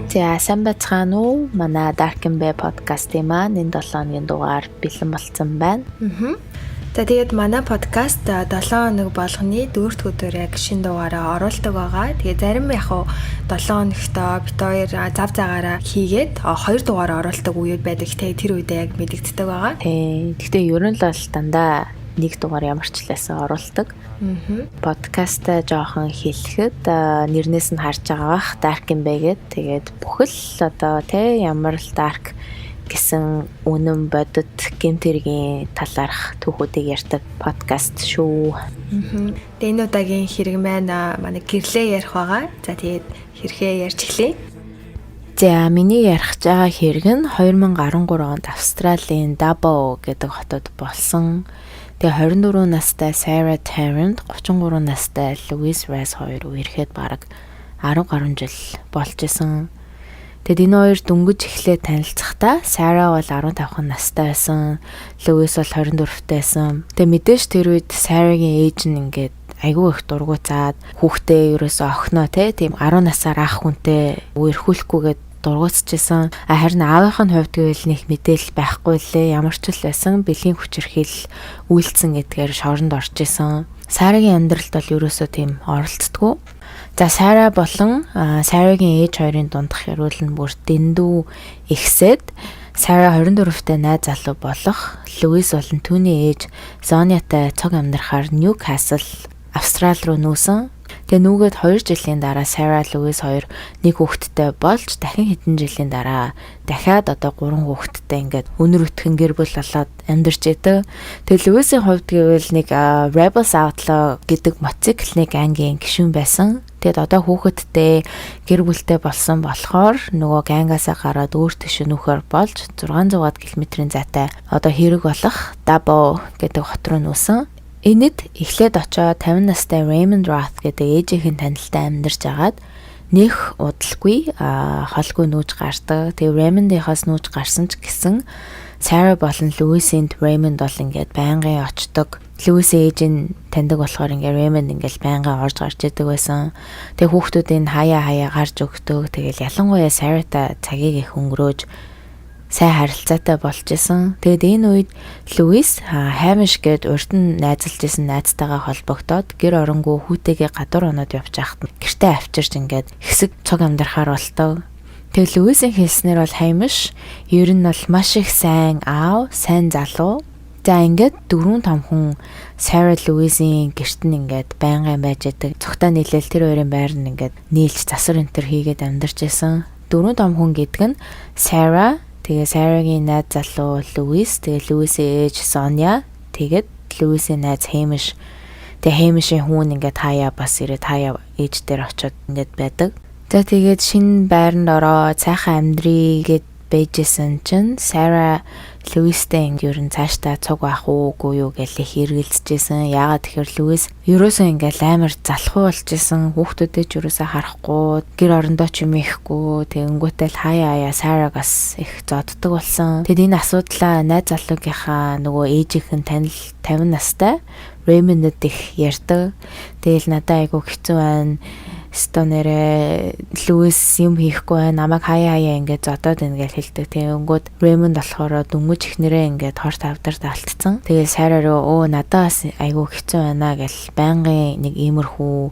За сайн байцгаана уу? Манай Dark and Bay подкастын маань энэ 7 өдрийн дугаар бэлэн болсон байна. За тэгээд манай подкаст 7 хоног болгоны 4-р өдөр яг шинэ дугаараа оруулдаг байгаа. Тэгээд зарим яг 7 хоногтоо бит хоёр зав загаараа хийгээд 2 дугаар оруулдаг үеуд байдаг. Тэр үедээ яг мэдэгддэг байгаа. Тий. Гэхдээ ер нь л дандаа 1 дугаар ямарчлаасаа оруулдаг. Подкастаа жоохон хэлэхэд нэрнээс нь харж байгаа бах Dark and Bay гэдэг. Тэгээд бүхэл одоо ямар л dark гэсэн үнэн бодит гэмтэргийн талаарх түүхүүдийг ярьдаг подкаст шүү. Тэгээд энэ удаагийн хэрэг маань манай гэрлээ ярих байгаа. За тэгээд хэрхээ ярьж эхлэе. За миний ярих байгаа хэрэг нь 2013 онд Австралийн Dabbo гэдэг хотод болсон. Тэгээ 24 настай Sarah Tarrant, 33 настай Louise Rice хоёр үерхэд бараг 10 гаруй жил болж исэн. Тэгэд энэ хоёр дөнгөж эхлээд танилцахдаа Sarah бол 15 настай байсан, Louise бол 24-тэй байсан. Тэгээ мэдээж тэр үед Sarah-гийн ээж нь ингээд айгүй их дургуй цаад хүүхдээ ерөөсөө охиноо тийм 10 насаар ах хүнтэй үерхүүлэхгүйгээд дургуйцчихсан. Харин аавынх нь хувьд гэвэл нэг мэдээлэл байхгүй лээ. Ямар ч л байсан бэлгийн хүчирхийл үйлцсэн гэдгээр шоронд орж исэн. Sarah-гийн амьдралд бол ерөөсөө тийм оролцдоггүй. За Sarah болон Sarah-гийн ээж хоёрын дундах ярил нь бүр дэндүү ихсээд Sarah 24-тэй найз залуу болох Louise болон түүний ээж Sonia-тай цог амьдрахаар Newcastle, Австрал руу нүүсэн. Тэгээ нүгэд 2 жилийн дараа Sarah, Louise хоёр нэг хүүхэдтэй болж дахин хэдэн жилийн дараа дахиад одоо 3 хүүхэдтэй ингээд өнөр өтгөн гэр бүл болоод амьдарч идэв. Тэгээ Louise-ийн хувьд гэвэл нэг Rebels Outlaw гэдэг мотоциклын гангийн гишүүн байсан. Тэгэд одоо хүүхэдтэй гэр бүлтэй болсон болохоор нөгөө гангасаа гараад өөр төшөө нөхөр болж 600 км-ийн зайтай одоо хэрэг болох Dabbo гэдэг хот руу нүүсэн. Энэд эхлээд очоод 50 настай Raymond Roth гэдэг ээжийнхэн танилтай амьдарч агаад нэх удалгүй холгүй нүүж гардаг. Тэгээ Raymond-ийнхаас нүүж гарсан ч гэсэн Sarah болон Louise-ийн Raymond бол ингээд байнгын очдог. Louise ээж нь таньдаг болохоор ингээд Raymond ингээд байнгын орж гарч идэг байсан. Тэгээ хүүхдүүдийн хаяа гарч өгдөг. Тэгэл ялангуяа Sarah-тай цагийг их өнгөрөөж сайн харилцаатай болж исэн. Тэгэд энэ үед Louise Hamish гээд урд нь найзалж исэн найзтайгаа холбогдоод гэр оронгүй хүүтэйгээ гадуур оноод явж байхад гэртээ авчирч ингээд хэсэг цог амьдрахаар болтов. Тэгээ Louise-ийн хэлснээр бол Hamish ер нь бол маш их сайн аав, сайн залуу. За ингээд 4-5 хүн Sarah Louise-ийн гэрт нь ингээд байнгын байж идэг. Цогтой нийлэл тэр хоёрын байр нь ингээд нийлж засвар энтер хийгээд амьдарч исэн. 4-5 хүн гэдэг нь Sarah, тэгээ Sarah-гийн найз залуу Louise, тэгээ Louise-ийн ээж Sonia, тэгээд Louise-ийн найз Hamish. Тэгээ Hamish-ийн хүн ингээд хаяа бас ирээд хаяа ээж дээр очиод ингээд байдаг. За тэгээд шинэ байранд ороод сайхан амьдрий гэд бэжсэн чинь Sarah Louise-тэй ер нь цаашдаа цуг байх уугүй юу гэж хэргэлзэжсэн. Яагаад тэгэхээр Louise ерөөсөө ингээд амар залхуу болжсэн. Хүүхдүүдээ ч ерөөсөө харахгүй, гэр орондоо ч юм ихгүй. Тэгэнгүүтэл хаяа Sarah-гаас их зодддаг болсон. Тэгэд энэ асуудлаа найз залуугийнхаа нөгөө ээжийнхэн танил 50 настай Raymond-д их ярьдаг. Тэгэл надад айгу хэцүү байна. Стонерэ Louise юм хийхгүй байна. Намайг хаяа ингээд зодоод байна гэж хэлдэг. Тэгэнгүүт Raymond болохоор дөнгөж ихнэрээ ингээд хор тавдарт алдсан. Тэгээ Sarah руу надаас айгүй хэцүү байна гэж байнгын нэг иймэрхүү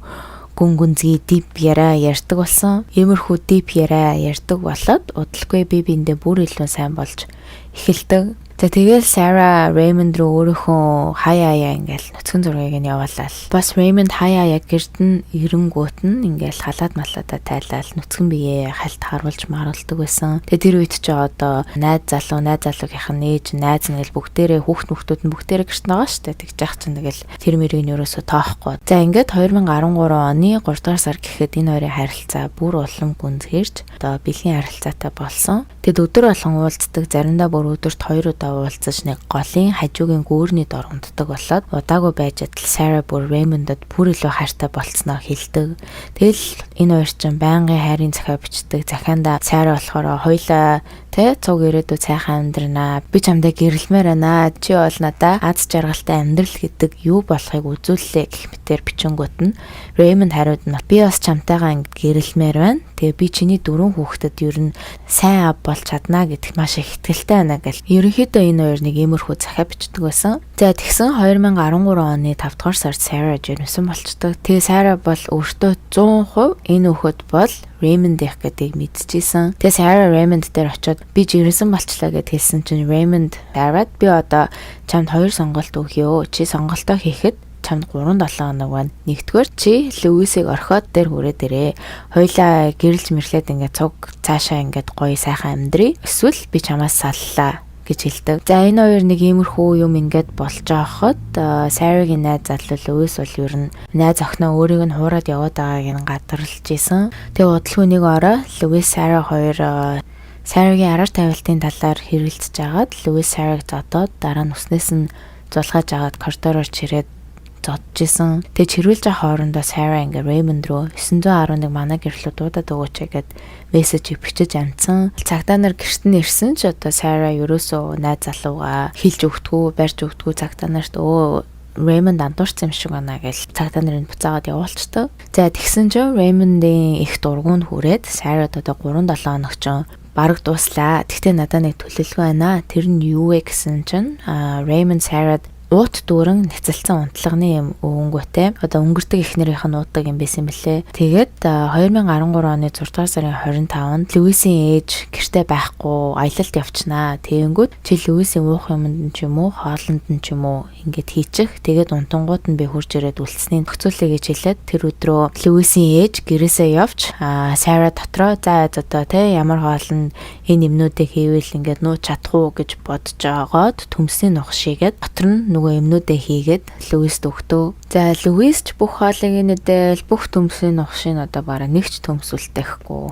гүнгүнзгий дип яриа ярьдаг болсон. Иймэрхүү дип яриа ярьдаг болоод удалгүй би биндээ бүр илүү сайн болж эхэлдэг. За тэгэл Sarah Raymond руу өөрийнхөө хаяа ингээл нөцгөн зургийг нь явуулаад бас Raymond хаяа гэрд нь эренгүүт нь ингээл халаад малаада тайлал нөцгөн биеэ хальт харуулж маруулдаг байсан. Тэгээ тэр үед ч одоо найз залуугийнх нь ээж найз нэгэл бүгдээрээ хүүхдүүд нь бүгдээрээ гэрт байгаа штэ. Тэгж яах чинь тэгэл тэр мөрийг нь ерөөсө тоохгүй. За ингээд 2013 оны 3 дугаар сар гэхэд энэ хоёрын харилцаа бүр улам гүнзгийрч одоо бэлгийн харилцаатай болсон. Тэгэд өдөр болгон уулздаг, заримдаа бүр өдөрт 2 удаа уулзаж нэг голын хажуугийн гүүрний дор унтдаг болоод удаагүй байж адил Sarah бүр Raymond-д бүр илүү хайртай болцсноо хэлдэг. Тэгэл энэ хоёр чинь байнгын хайрын захиа бичдэг. Захианда Sarah болохоор хоёлаа тэ те цуг ирээдүйд сайхан амьдрнаа. Би чамдаа гэрэлмээр байна. Чи бол надаа аз жаргалтай амьдрал гэдэг юу болохыг үзүүллээ гэх мэтээр бичингүүт нь Raymond хариуд нь би бас чамтайгаа ингэ гэрэлмээр байна. Тэгээ би чиний 4 хүүхдэд ер нь сайн ав болж чадна гэдэгт маш их итгэлтэй байна гэл. Ерөнхийдөө энэ хоёр нэг иймэрхүү захиа бичдэг байсан. За тэгсэн 2013 оны 5 дугаар сард Sarah жирэмсэн болчдөг. Тэгээ Sarah бол өөртөө 100% энэ хүүхэд бол Raymond их гэдгийг мэдчихсэн. Тэгээ Sarah Raymond дээр очиод би жирэмсэн болчлаа гэд хэлсэн чинь Raymond дараад би одоо чамд 2 сонголт өгье. Чи сонголтоо хийхэд чамд 3-7 хоног байна. Нэгдүгээр чи Луисыг орхиод дээр хүрээд ирээ. Хоёлаа гэрэлж мэрлээд ингээд цуг цаашаа ингээд гоё сайхан амьдрий. Эсвэл би чамаас саллаа гэж хэлдэг. За энэ хоёр нэг иймэрхүү юм ингээд болж байхад Sarah-гийн найз залуу Луис бол ер нь найз охиноо өөрийг нь хуураад яваад байгааг нь гадарлаж исэн. Тэгээ удалгүй нэг орой Луис Sarah хоёр Sarah-гийн араар тавилтын талаар хэрэлдэж агаад Луис Sarah-г зодоод дараа нь үснээс нь зулгааж агаад коридороор чирээд зодчихсэн. Тэгээ чирүүлж байгаа хоорондоо Sarah ингээ Raymond руу 911 манай гэрлүү дуудаад өгөөч гэд мессеж бичиж амжсан. Цагтаа нар гэрт нь ирсэн ч одоо Sarah ерөөсөө найз залууга хэлж өгдөггүй, барьж өгдөггүй цагтаа нарт Raymond андуурсан юм шиг байна гэж цагтаа нарын буцаагаад явуулчихдаг. За тэгсэн чинь Raymond-ийн их дургуун хүрээд Sarah одоо 3-7 хоног ч бараг дуслаа. Тэгтээ надад нэг төлөвлөгөө байна. Тэр нь юу вэ гэсэн чинь Raymond Sarah уут дүүрэн нэцэлсэн унтлагны юм өвөнгөтэй. Одоо өнгөрдөг эхнэрийнх нь уудаг юм байсан мөлий. Тэгээд 2013 оны 6 дугаар сарын 25-нд Луисийн ээж гэртээ байхгүй аялалд явчихнаа. Тэгэнгүүт чи Луисийн уух юмд ч юм уу, хоолнд нь ч юм уу ингээд хийчих. Тэгээд унтангууд нь би хурж ирээд үлдсэний нөхцөлөө гэж хэлээд тэр өдрөө Луисийн ээж гэрээсээ явж Sarah дотроо за одоо те ямар хоолн энэ юмнуудыг хийвэл ингээд нууц чадах уу гэж бодож байгаад төмсний нух шигээд дотор нь нөгөө юмнуудаа хийгээд Луист өгтөө. За Луис ч бүх хоолыг нэдэл бүх төмсний нухшийн одоо бараг нэгч төмсөлтэхгүй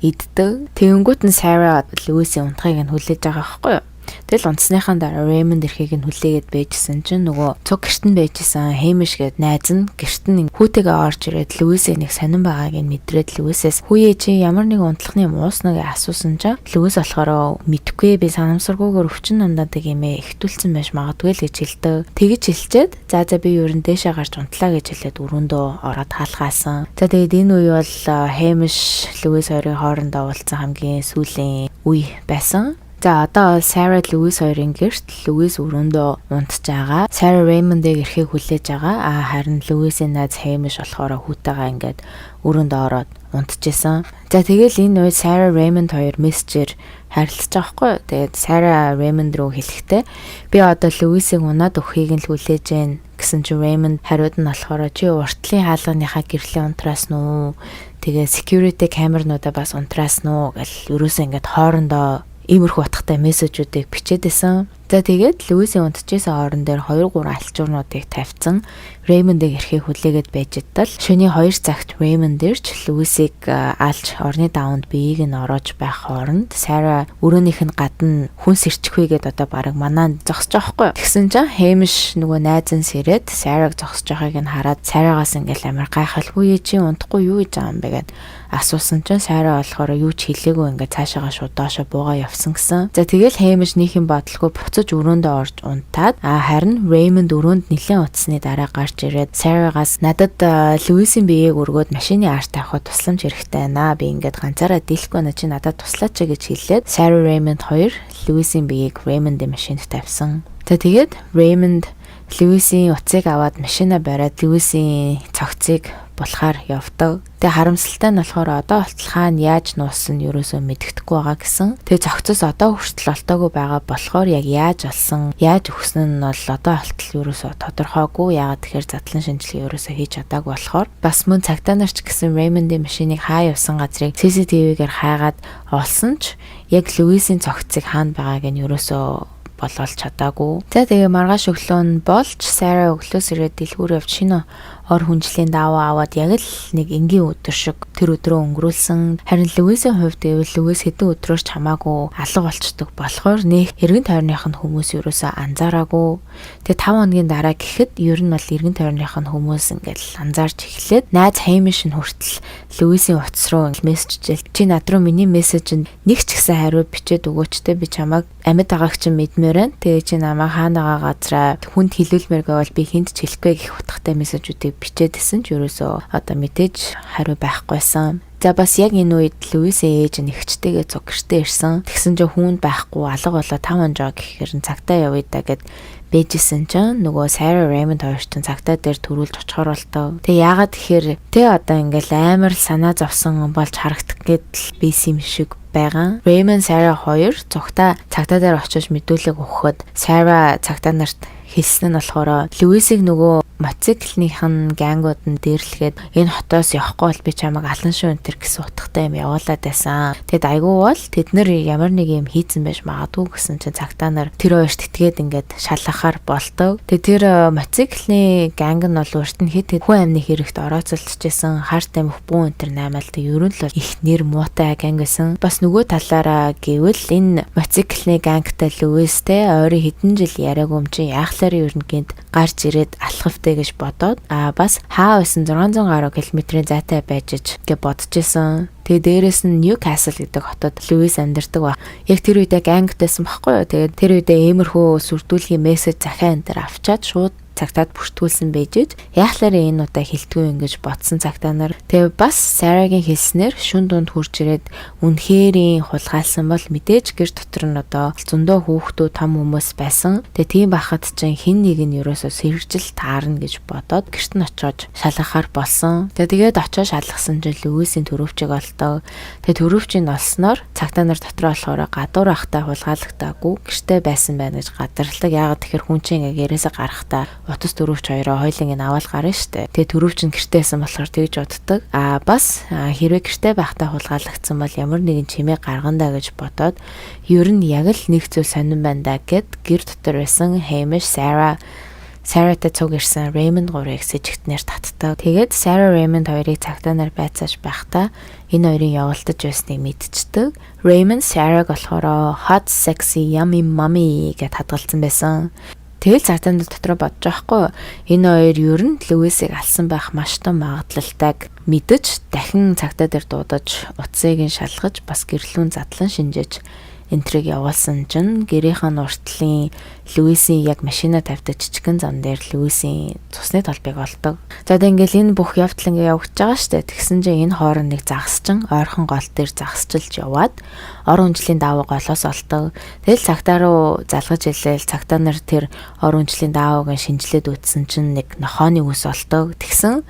иддэг. Тэгэнгүүт нь Sarah Луисийн унтахыг нь хүлээж байгаа байхгүй юу? Тэгэл унтсныхаа дараа Raymond эрхийг нь хүлээгээд байжсэн чинь нөгөө цуг гэрт нь байжсэн Hamish гээд найз нь гэрт нь хүүтэйгээ орж ирээд Луисээ нэг сонирн байгааг нь мэдрээд Луисээс хүүе чи ямар нэг унтлахны юм уусна гэж асуусан чинь Луис болохоор мэдгүй би санамсаргүйгээр өвчин нандаадаг юм ихтүүлсэн байж магадгүй л гэж хэлдэг. Тэгэж хэлчихэд за би ер нь дээшээ гарч унтлаа гэж хэлээд өрөөндөө ороод хаалгаасан. За тэгээд энэ үе бол Hamish Луис хоёрын хоорондоо уулзсан хамгийн сүүлийн үе байсан. За одоо Sarah Lewis хоёрын гэрт Lewis өрөөндөө унтж байгаа. Sarah Raymond-ыг эрхийг хүлээж байгаа. Харин Lewis-ийн найз Hamish болохоор хүүтэйгээ ингээд өрөөндөө ороод унтчихсан. За тэгэл энэ үед Sarah Raymond хоёр мессежээр харилцаж байгаа хгүй. Тэгээд Sarah Raymond руу хэлэхдээ би одоо Lewis-ийг унаад өгөхийг нь л хүлээж гэн гэсэн чинь Raymond хариуд нь болохоор чи уртлын хаалганыхаа гэрлийн унтраас нь тэгээ security камернуудаа бас унтраас нь гэл ерөөсөө ингээд хоорондоо иймэрхүү утгатай мессежүүдийг бичээд байсан. За тэгээд Луисийн унтчихсан орон дээр 2-3 альчуурнуудыг тавьсан. Raymond-ыг эрхийг хүлээгээд байж идэл шөнийн 2 цагт Raymond ирж Луисийг алж орны даванд биеийг нь ороож байх хооронд Sarah өрөөнийх нь гадна хүн сэрчихвэгээд одоо бараг манаанд зогсож байгаа хгүй. Тэгсэн чинь Hamish нөгөө найз нь сэрээд Sarah-г зогсож байгааг нь хараад Sarah-гаас ингээл амар гайхалгүй чи унтахгүй юу гэж байгаа юм бэ гэд асуусан чинь Sarah болохоор юу ч хэлээгүй ингээд цаашаага шууд доошо буугаа явсан гэсэн. За тэгэл Hamish нийнхэн бодлого буцаж өрөөндөө орж унтаад харин Raymond өрөөнд нэлээд утасны дараа гарч ирээд Sarah-гаас надад Lewis-ийн биеийг өргөөд машины арт авахд тусламж хэрэгтэй байна. Би ингээд ганцаараа дийлэхгүй на чи надад туслаач гэж хэлээд Sarah Raymond хоёр Lewis-ийн биеийг Raymond-ийн машинд тавьсан. За тэгээд Raymond Lewis-ийн утсыг аваад машина бариад Lewis-ийн цогцыг булахаар явдаг. Тэгээ харамсалтай нь болохоор одоо болтол хаана яаж нууссан ерөөсөө мэддэхгүй байгаа гэсэн. Тэгээ цогцос одоо хүртэл олтоогүй байгаа болохоор яг яаж олсон, яаж өгсөн нь бол одоо болтол ерөөсөө тодорхойгүй. Яагаад тэгэхээр задлан шинжилгээ ерөөсөө хийж чадаагүй болохоор бас мөн цагтаа нарч гэсэн Raymond-ийн машиныг хаа явсан газрыг CCTV-гээр хайгаад олсон ч яг Lewis-ийн цогцыг хаана байгааг нь ерөөсөө болоолж чадаагүй. За тэгээ маргааш өглөө нь болж Sarah өглөөс ирээд дэлгүүр явж шинэ ор хүнжлийн даваа аваад яг л нэг энгийн өдөр шиг тэр өдрөө өнгөрүүлсэн. Харин Луисийн хувьд гэвэл Луис хэдэн өдрөөс ч хамаагүй алга болчдөг болохоор нэг эргэн тойрных нь хүмүүс ерөөсөө анзаараагүй. Тэгээ 5 хоногийн дараа гэхэд ер нь бол эргэн тойрных нь хүмүүс ингээл анзаарч эхлээд найз Хэмиш нь хүртэл Луисийн утас руу мессежжэл чи над руу миний мессежинд нэг ч гэсэн хариу бичээд өгөөчтэй би чамайг амьд байгааг чинь мэдмээр байна. Тэгээ чи намайг хаана байгаа газраа хүнд хэлүүлмээр байвал би хүнд ч хэлэхгүй гэх утгатай мессежүүдийг бичээдсэн ч ерөөсөө одоо мэдээж хариу байхгүйсэн. За бас яг энэ үед Луисийн ээж нь эгчтэйгээ цуг гэртээ ирсэн. Тэгсэн чинь хүүнд байхгүй алга болоо 5 хонжоо гэхээр цагтаа явъя да гэд бэжсэн чинь нөгөө Sarah Raymond хоёр ч цагтаа дээр төрүүлж очихоор болтоо. Тэгээ яагаад тэгэхээр одоо ингээл амар санаа зовсон болж харагдах гэдэл бийсэн юм шиг байгаа. Raymond Sarah хоёр цугтаа цагтаа дээр очиж мэдүүлэг өгөхөд Sarah цагтаа нарт хэлсэн нь болохоор Луисийг нөгөө мотоциклынхын гангууд нь дээрлэхэд энэ хотоос явахгүй бол би чамайг алан шүү энэ төр гэсэн утгатай юм явуулаад байсан. Тэгэд айгүй бол тэд нэр ямар нэг юм хийцэн байж магадгүй гэсэн чинь цагтаа нар тэр хоёрт итгээд ингээд шалахаар болтоо. Тэгээ тэр мотоциклын ганг нь бол урт нь хэд хүн амны хэрэгт орооцолчихсэн харт амх бүү энэ төр наймаал тэг ерөн л бол их нэр муутай ганг байсан. Бас нөгөө талаараа гэвэл энэ мотоциклын гангтай Луистэй ойрын хэдэн жил яриаг юм чи яахлаар ер нь гинт гарч ирээд алхав гэж бодоод бас хаа байсан 600 гаруй километрийн зайтай байж гэж бодож исэн. Тэгээ дээрэс нь Ньюкасл гэдэг хотод Луис амьдардаг ба. Яг тэр үедээ гангтайсан байхгүй юу. Тэгээд тэр үедээ иймэрхүү сүрдүүлгийн мессеж захиа энэ төр авчаад шууд цагтаад бүртгүүлсэн байжээж яахлаар энэ удаа хэлтгүй ингэж бодсон цагтаа нар. Тэгээ бас Sarah-гийн хэлснээр шүн дунд хурж ирээд үнэхэрийн хулгайлсан бол мэдээж гэр дотор нь одоо зөндөө хүүхдүүд том хүмүүс байсан. Тэгээ тийм байхад чинь хин нэг нь ерөөсөө сэргжил таарна гэж бодоод гэрт нь очиод шалгахаар болсон. Тэгээд очиод шалгасан чинь Луисийн төрөвчийг олтоо. Тэгээ төрөвчийг олсноор цагтаа нар дотор болохоор гадуур ахтай хулгайлагдаагүй гэртээ байсан байна гэж гадарлаг. Яагаад тэгэхээр хүн чинь гэрээсээ гарахтаа утас төрөвч хоёроо хоёлын ин аваад гарна штэ. Тэгээ төрөвч нь гэртээсэн болохоор тэгж боддог. Бас хэрвээ гэртээ байхдаа хулгайлагдсан бол ямар нэгэн чимээ гаргандаа гэж бодоод ер нь яг л нэг зүйл сонирн байна да гэд гэр дотор байсан Hamish Sarah-тай цуг ирсэн Raymond гурыг сэжигтнэр татдаг. Тэгээд Sarah Raymond хоёрыг цагтаа нар байцааж байхдаа энэ хоёрын явуултаж байсныг мэдчихдэг. Raymond Sarah-г болохоор hot sexy yummy mommy гэд хадгалсан байсан. Тэгэл цагтаанд дотроо бодож байхгүй. Энэ хоёр ер нь Луисийг алсан байх маш том магадлалтайг мэдэж дахин цагтаа дээр дуудаж утсыг нь шалгаж бас гэрлүүн задлан шинжээж энтриг явуулсан чинь гэрийнхэн уртлын Луисийн яг машина тавьдаг жижигхэн зам дээр Луисийн цусны толбыг олдог. За одоо ингээл энэ бүх явдал ингээ явагдаж байгаа штэ. Тэгсэн чинь энэ хооронд нэг загасчин ойрхон гол дээр загасчилж яваад ор хүнжлийн даавуу голоос олдог. Тэгэл цагтаа руу залгаж илээл цагтаа нар тэр ор хүнжлийн даавууг шинжилээд үтсэн чинь нэг нохооны үс олдог. Тэгсэн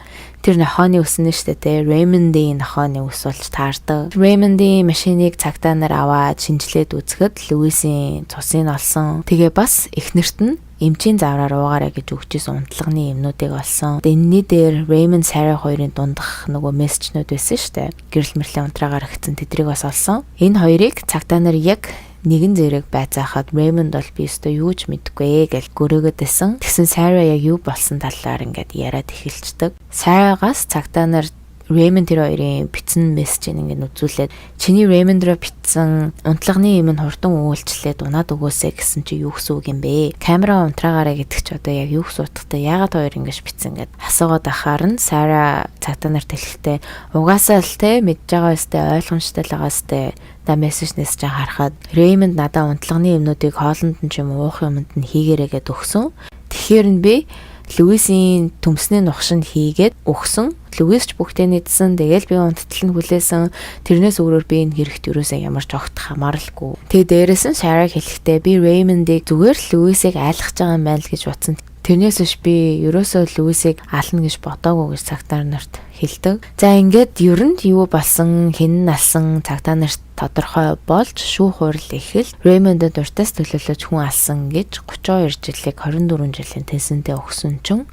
тэр нохооны үс нь штэ те Raymond-ийн нохооны үс болж таардаг. Raymond-ийн машиныг цагтаа нар аваад шинжилээд үзэхэд Луисийн цусыг олсон. Тэгээ бас эхнэрт нь эмчийн завраар уугаарай гэж өгчээс унтлагын юмнуудыг олсон. Энэний дээр Raymond Sarah хоёрын дундах нөгөө мессежнүүд байсан штэ. Гэрэл мэрлийн унтраагаар өгсөн тэдрийг бас олсон. Энэ хоёрыг цагтаа нар яг нэгэн зэрэг байцаахад Raymond бол би өстө юу ч мэдэхгүй гэж гөрөөгд байсан. Тэгсэн Sarah яг юу болсон талаар ингээд яриад эхэлцдэг. Sarah-гаас цагтаа нар Raymond тэр хоёрын бичсэн мессежийг ингээд үзүүлээд чиний Raymond руу бичсэн унтлагын юм нь хурдан үйлчлээд унаад өгөөсэй гэсэн чи юу гэсэн үг юм бэ? Камера унтраагаараа гэдэг чи одоо яг юу гэсэн утгатай? Яагаад хоёр ингэж бичсэн гэд асуугаад ахаар нь Sarah цагтаа нарт хэлэхдээ угаасаа л те мэдж байгаа өстэй ойлгомжтой л байгаа өстэй да мессежнээс чинь харахад Raymond надаа унтлагын юмнуудыг хоолнд нь ч юм уух юмд нь хийгээрэй гэд өгсөн. Тэгэхээр нь би Луисийн төмсний нухшинд хийгээд өгсөн. Луис ч бүгдээ нийцсэн. Тэгэл би унттал нь хүлээсэн. Тэрнээс өөрөөр би энэ хэрэгт юусаа ямар ч огт хамааралгүй. Тэгээ дээрээс нь Sarah хэлэхдээ би Raymond-ийг зүгээр л Луисийг айлгаж байгаа юм байна л гэж бодсон. Тэрнээс биш би ерөөсөө Луисийг ална гэж бодоогүй гэж цагтаа нарт хэлдэг. За ингээд ер нь юу болсон, хэн алсан цагтаа нарт тодорхой болж шүүх хурал ихэл Raymond-д уртаас төлөөлөж хүн алсан гэж 32 жилийг 24 жилийн тэнцэнтэй өгсөн чинь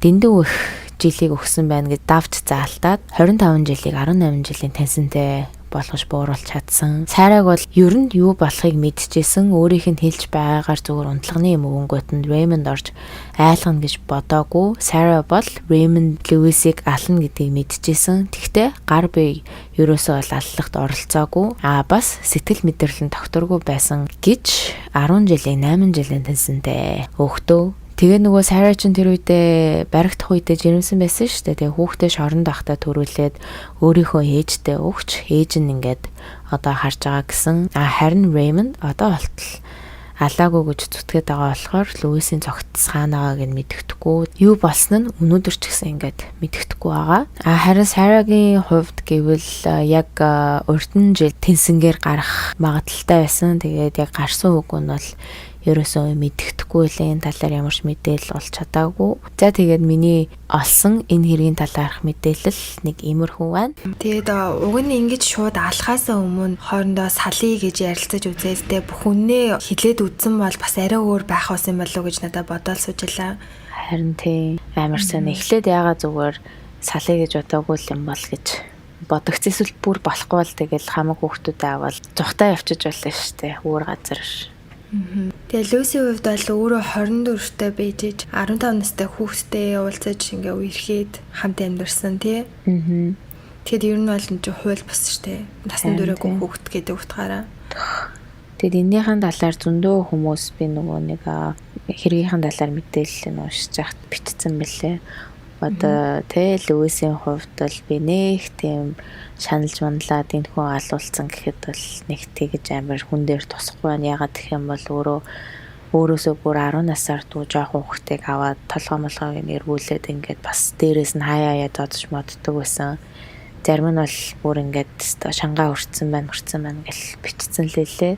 дэндүү их жилийг өгсөн байна гэж давж заалтаад 25 жилийг 18 жилийн тэнцэнтэй болгож бууруулж чадсан. Сайраг бол ер нь юу болохыг мэдчихсэн, өөрийнх нь хэлж байгаагаар зүгээр унтлагын юм өвөнгөт нь Raymond орж айлгана гэж бодоогүй. Sarah бол Raymond Lewis-ийг ална гэдгийг мэдчихсэн. Тэгтээ гар бие ерөөсөө бол аллагт оролцоогүй. Бас сэтгэл мэдрэл нь докторгүй байсан гэж 10 жилийн 8 жилийн таньсантай өгтөө. Тэгээ нөгөө Sarah ч тэр үедээ баригдах үедээ жирэмсэн байсан шүү дээ. Тэгээ хүүхдээ шоронд ахта төрүүлээд өөрийнхөө ээжтэй өгч, ээж нь ингээд одоо харж байгаа гэсэн. Харин Raymond одоо болтол алаагүй гэж зүтгээд байгаа болохоор Луисийн цогтс хаанагааг нь мэддэхгүй. Юу болсон нь өнөөдөр ч гэсэн ингээд мэддэхгүй байгаа. Харин Sarah-гийн хувьд гэвэл яг урдн жил тэнсэнгээр гарах магадaltaй байсан. Тэгээд яг гарсан үг нь бол ерөөсөө мэддэхгүй л энэ талаар ямар ч мэдээлэл олж чадаагүй. За тэгээд миний олсон энэ хэргийн талаарх мэдээлэл нэг иймэрхүү байна. Тэгээд уг нь ингэж шууд алхаасаа өмнө хоорондоо салъя гэж ярилцаж үзээстэй бүх үннээ хилээд үзсэн бол бас арай өөр байх ус юм болов уу гэж надад бодоод суужилаа. Харин тийм амар сан эхлээд яага зүгээр салъя гэж бодоогүй юм бол гэж бодогц эсвэл бүр болохгүй бол тэгэл хамаг хүүхдүүдээ аваад зүхтаа явчих болно шүү дээ. Өөр газар. Тэгээ Люси хувьд бол өөрөө 24-тэй бийжиж 15 настай хүүхэдтэй уулзаж ингээ үерхэд хамт амьдэрсэн тий. Тэгэд ер нь бол энэ хууль бос штэ. Насны дөрөөгүй хүүхэд гэдэг утгаараа. Тэгэд эннийхэн талаар зөндөө хүмүүс би нөгөө нэг хэргийнхэн талаар мэдээлэл нь уншиж яхад бичсэн мэлээ. Одоо тэ Луисийн хувьд бол би нэг тийм шаналж манлаад энэ хүн алуулсан гэхэд бол нэг тэгэж амар хүн дээр тусахгүй байна. Ягаад гэх юм бол өөрөөсөө бүр 10 насаар дүү жоохон хүүхдийг аваад толгой эргүүлээд ингээд бас дээрээс нь хаяа додож моддог байсан. Зарим нь бол бүр ингээд шангаа өрцсөн байна гэл бичсэн лээ.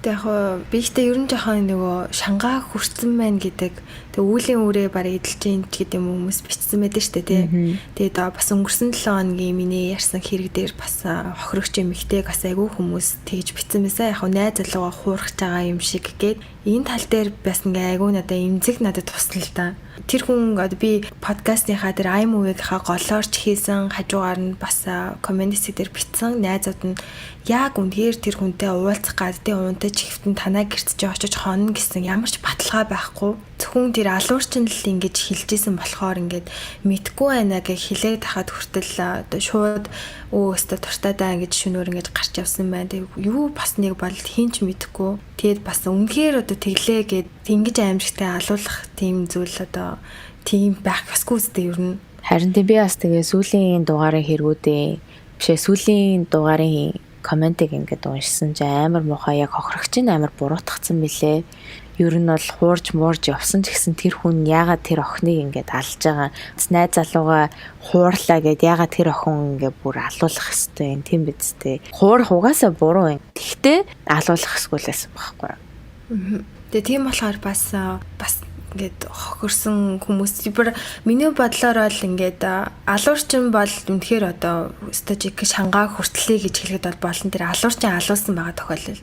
Тэгэхээр би ихтэй ер нь жоохон нөгөө шангаа хүрсэн байна гэдэг тэг үүлийн үрээ бараг эдэлж ийн гэдэг юм хүмүүс бичсэн байдаг шүү дээ тий. Тэгээд бас өнгөрсөн 7 хоногийн миний ярьсан хэрэг дээр бас хохирогч эмэгтэйг бас айгүй хүмүүс тэгж бичсэн байсан. Яг найз залууга хуурах байгаа юм шиг гээд энэ тал дээр бас ингээ айгүй надад эмзэг надад тусна л да. Тэр хүн одоо би подкастынхаа тэр iMovie-ийнхаа голоорч хийсэн хажуугаар нь бас комментс дээр бичсэн найзууд нь яг үнээр тэр хүнтэй уулзах гад тэ уунтай чигтэн танаа гэртж очиж хонно гэсэн ямар ч баталгаа байхгүй. Зөвхөн тэр алуурчин л ингэж хэлжсэн болохоор ингээд мэдгүй байна гэж хэлээд хахад хүртэл одоо шууд өөстө туртаадаа ингэж шөнөөр ингэж гарч явсан байна. Тэг юу бас нэг бол хинч мэдгүй. Тэгэд бас үнэхээр одоо тэглээ гэд ингэж аимшигтай алуулах тийм зүйл одоо тийм байх ёсгүй үстэй ер нь. Харин би бас тэгээ сүүлийн дугаарын хэрэгүүдээ бишээ сүүлийн дугаарын комментиг ингээд уншсан чи амар муухай яг хохирогчийн амар буруутгацсан билээ. Ер нь бол хуурж муурж явсан ч гэсэн тэр хүн яагаад тэр охиныг ингээд алж байгаа. Найз залууга хуурлаа гэд яагаад тэр охин ингээд бүр алуулах хэвтэй юм тийм биз дээ. Хуурах угаасаа буруу юм. Тэгтээ алуулах хэсгүүлсэн байхгүй. Тэгээ тийм болохоор бас ингээд хохирсон хүмүүс миний бодлоор бол ингээд алуурчин бол үнэхээр одоо стажик шангаа хүртлээ гэж хэлэхэд бол болон тэр алуурчин алуулсан байгаа тохиолдол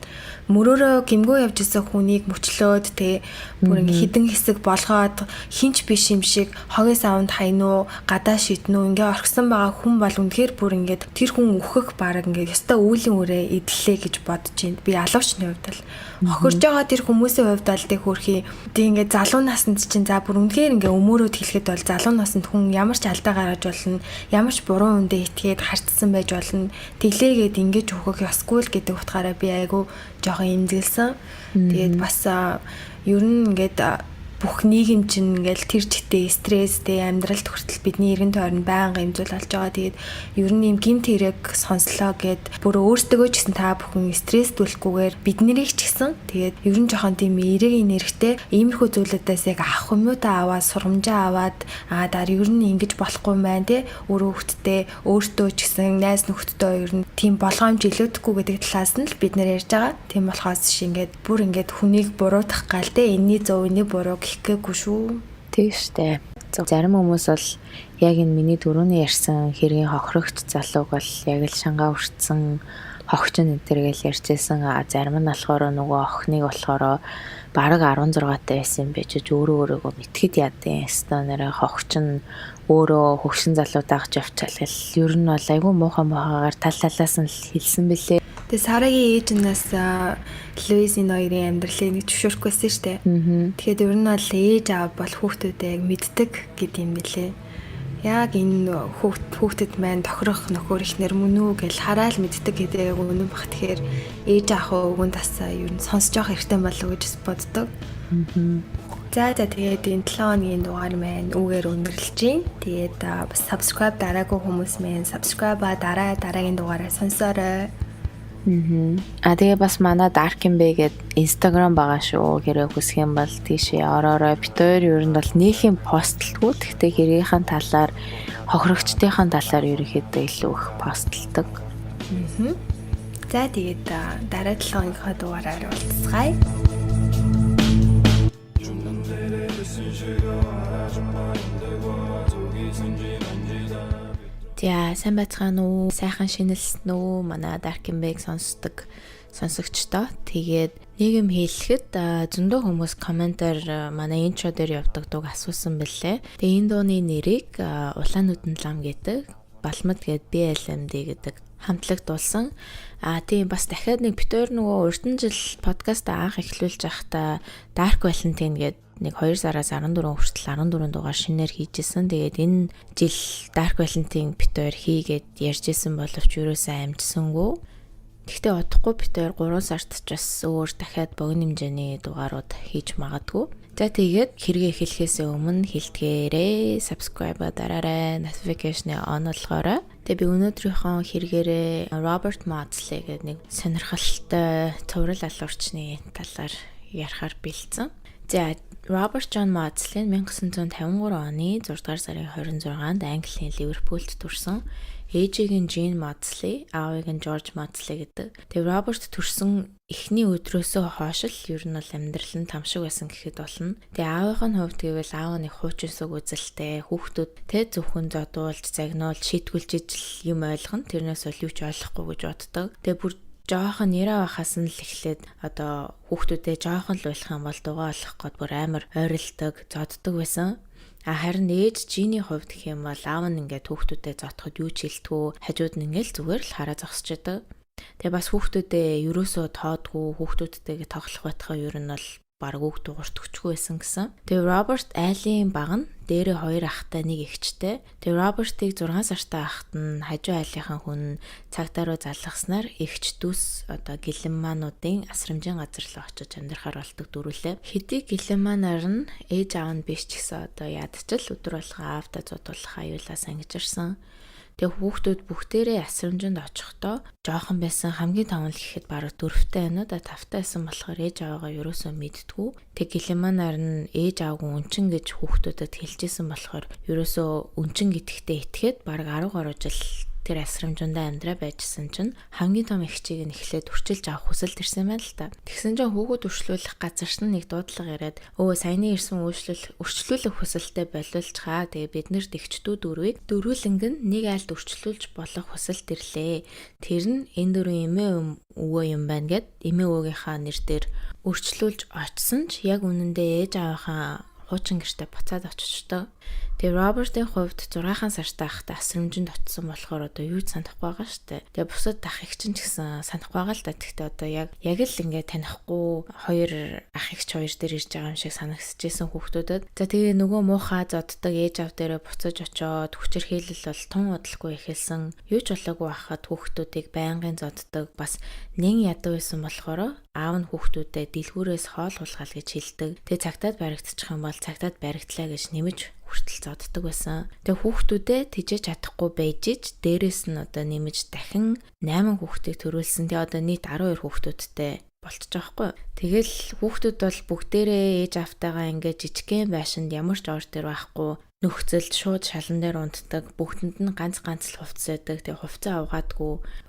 мөрөөрөө гимгөө явж исэн хүнийг мөчлөөд тэ бүр ингээд хідэн хэсэг болгоод хинч биш юм шиг хогийн савнд хайнуу гадаа шиднүү ингээд орхисон байгаа хүн бол үнэхээр бүр ингээд тэр хүн өөхөх баг ингээд ёстой үүлийн үрээ идлээ гэж бодож байна. Би алуурчны хувьд бол хохирж байгаа тэр хүмүүсийн хувьд бол тэг хөрхий тэг ингээд залуу наснд чинь за бүр үнэхээр ингээд өмөрөөд хэлэхэд бол залуу наснд хүн ямар ч алдаа гаргаж болно, ямар ч буруу үндэ итгээд харцсан байж болно. Тэглээгээд ингэж өөхөх ёсгүй л гэдэг утгаараа би айгу жоохон имзгэлсэн. Тэгээд бас ер нь ингээд бүх нийгэм чинь ингээл тэр чигтээ стресстэй амьдралд хүртэл бидний эргэн тойронд байнга юм зүйл болж байгаа. Тэгээд ер нь юм гимт хэрэг сонслоо гэд бүр өөртөө ч гэсэн та бүхэн стресстүүлэхгүйгээр биднэрийг ч гэсэн тэгээд ер нь жоохон тийм эрэг нэрхтэй иймэрхүү зүйлүүдээс яг авах юм уу та аваад сурамжаа аваад дараа ер нь ингэж болохгүй юм байна те өөрөө хөвгтдээ өөртөө ч гэсэн найз нөхдөдөө ер нь тийм болгоомж илүүдэхгүй гэдэг талаас нь л бид нэр ярьж байгаа. Тийм болохоос шиг ингээд бүр ингээд хүнийг буруутгах гал те энэний зөв энэний буруу гэхгүй шүү. Тийм штэ. Зарим хүмүүс бол яг энэ миний түрүүний ярьсан хэргийн хохирогч залууг бол яг л шангаа өртсөн хогчин энэ төр гэж ярьжсэн. Зарим нь болохоор нөгөө охиныг болохоор бараг 16 таа байсан байж өөрөөгөө мэдхэд яадیں۔ Эсвэл нэрэ хогчин өөрөө хөгшин залуудаа авч явчаал гэл ер нь бол айгүй муухайгаар тал талаас нь хэлсэн бэлээ. Тэгээ Сарагийн ээж нас Луизийн хоёрын амьдралыг нэг зөвшөөрөхгүйсэн шүү дээ. Тэгэхээр ер нь бол ээж аав бол хүүхдүүдээ яг мэддэг гэдэг юм билээ. Яг энэ хүүхдэд маань тохирох нөхөр ихнэр мөн үү гэж хараал мэддэг гэдэг яг үнэн бах. Тэгэхээр ээж аах өгөн тасаа ер нь сонсож явах хэрэгтэй болов уу гэж боддог. За тэгээд энэ 7 хоногийн дугаар маань үүгээр өндөрлөж байна. Тэгээд бас subscribe дараагүй хүмүүс маань subscribe дараагийн дугаараа сонсоорой. Тэгээ бас манай Darkin Bay гэдэг Instagram байгаа шүү. Хэрэг хүсэх юм бол тийшээ ороорой. Бид хоёр ер нь бол нийгэм постлгүй. Гэхдээ хэргийнхэн талаар хохирогчдын талаар ерөнхийдөө илүү их постлдог. За тэгээд дараа 7 хоногийнхаа дугаараар уулзцгаая. За сайн байцгаана уу? Сайхан шинэлсэн үү? Манай Darkin Bay сонсдог сонсогчдоо. Тэгээд нийгэм хэлэхэд зөндөө хүмүүс комментээр манай интро дээр явдаг дууг асуусан бэлээ. Тэгээ энэ дууны нэрийг Улаан нүдэн лам гэдэг Балмад гэдэг BLMD гэдэг хамтлаг дуулсан. Тийм бас дахиад нэг битээр нөгөө урьдан жил подкаст анх эхлүүлж байхдаа Dark Valentine гэдэг нэг 2 сараас 14 хүртэл 14 дугаар шинээр хийжсэн. Тэгээд энэ жил Dark Valentine битээр хийгээд ярьжсэн боловч юусаа амжсангүй. Гэхдээ одохгүй битээр 3 сард ч бас өөр дахиад богино хэмжээний дугаарууд хийж магадгүй. За тэгээд хэрэгээ эхлэхээс өмнө хилдгээрээ subscribe дараарай, notification-ыг on болгоорой. Тэгээ би өнөөдрийнхөө хэрэгээрээ Роберт Мадлей гэдэг нэг сонирхолтой цуврал алуурчны талаар ярихаар бэлдсэн. За Роберт Джон Мадлей 1953 оны 6 дугаар сарын 26-нд Английн Ливерпулд төрсөн. Ээжийг нь Jean Maudsley, аавыг нь George Maudsley гэдэг. Тэгээ Роберт төрсөн эхний өдрөөсөө хойш л ер нь бол амьдрал нь тамшиг байсан гэхэд болно. Тэгээ аавынхын хувьд гэвэл аав нь хуучин сүг үзэлтэй, хүүхдүүд тэ зөвхөн зодуулж, загнуулж, шийтгүүлж ижил юм ойлгоно. Тэрнээс бол юу ч ойлгохгүй гэж боддог. Тэгээ бүр жоохон нэрээ байхаас нь л эхлээд одоо хүүхдүүдээ жоохон л болох юм бол дугаа олох гээд бүр амар ойролдог, зоддог байсан. Харин ээж Жиний хувьд гэх юм бол аав нь ингээд хүүхдүүдэд зодоход юу ч хэлтгүү, хажууд нь ингээд зүгээр л хараа зогсчихдаг. Тэгээ бас хүүхдүүдээ ерөөсөө тоодгүй, хүүхдүүдтэйгээ тоглох байтахаа ер нь бол баг үг дуурт өчгүй байсан гэсэн. Тэгээ Роберт айлын баг нь дээрээ 2 ахтай нэг эгчтэй. Тэгээ Робертыг 6 сартай ахт нь хажуу айлынхан хүн цагдаа руу залгаснаар эгч дүүс одоо гэлэнмаануудын асрамжийн газар руу очиж амьдрахаар болдог дөрүлээ. Хэдий гэлэнмаанаар нь ээж аав нь биш ч гэсэн одоо ядчил өдөр болго аавда зодуулах аюулаа сангижирсан. Тэгээ хүүхдүүд бүгдээрээ асрамжинд очихдоо жоохон байсан хамгийн том л гэхэд бараг 4-тэй байна да 5-тай байсан болохоор ээж аваагаа ерөөсөө мэдтгүү. Тэг гэлэманаар нь ээж аваагүй үнчин гэж хүүхдүүдэд хэлжсэн болохоор ерөөсөө үнчин гэдэгтээ итгээд бараг 10 гаруй жил тэр асрамжундаа амьдраа байжсэн чинь хамгийн том эгчийг нь эхлээд үрчилж авах хүсэлт ирсэн байна л та. Тэгсэн чинь хүүхэд өршлүүлэх газарч нэг дуудлага ирээд саяны ирсэн өрчлүүлэх хүсэлтэд болиулчгаа. Тэгээ бид нэр эгчдүүд дөрвөлнг нь нэг айлд өрчлүүлж болох хүсэлт ирлээ. Тэр нь энэ дөрвөн эмээ өвөө юм байна гэд эмээ өвгийнхаа нэр дээр өрчлүүлж очсон ч яг үнэндээ ээж аваахаа хуучин гэртээ буцаад очичтой. Тэгээ Робертийн хувьд 6 сартай ахтай асрамжинд очсон болохоор одоо юу ч санахгүй байгаа штэ. Тэгээ бусад ах эгч нь ч гэсэн санахгүй байгаа л да. Тэгтээ одоо яг л ингээд танихгүй 2 ах эгч 2 дээр ирж байгаа юм шиг санагдчихсэн хүүхдүүдэд. За тэгээ нөгөө муухай зоддог ээж аав дээрээ буцаж очоод хүчирхийлэл бол тун удалгүй эхэлсэн. Юу ч болоогүй байхад хүүхдүүдийг байнгын зоддог. Бас нэн ядуу байсан болохоор аав нь хүүхдүүдэд дэлгүүрээс хоол хулгаал гэж хэлдэг. Тэгээ цагтаад баригдчих юм бол цагтаад баригдлаа гэж нэмэж хүртэл зоддог байсан. Тэгээ хүүхдүүдээ тижээж чадахгүй байж ич дээрэс нь одоо нэмэж дахин 8 хүүхдийг төрүүлсэн. Тэгээ одоо нийт 12 хүүхдүүдтэй болчих жоохгүй. Тэгэл хүүхдүүд бол бүгдээрээ ээж автайгаа ингээд жижигхэн байшинд ямар ч ор төр байхгүй нөхцөлд шууд шалан дээр унтдаг. Бүгдэнд нь ганц л хувцас байдаг. Тэгээ хувцас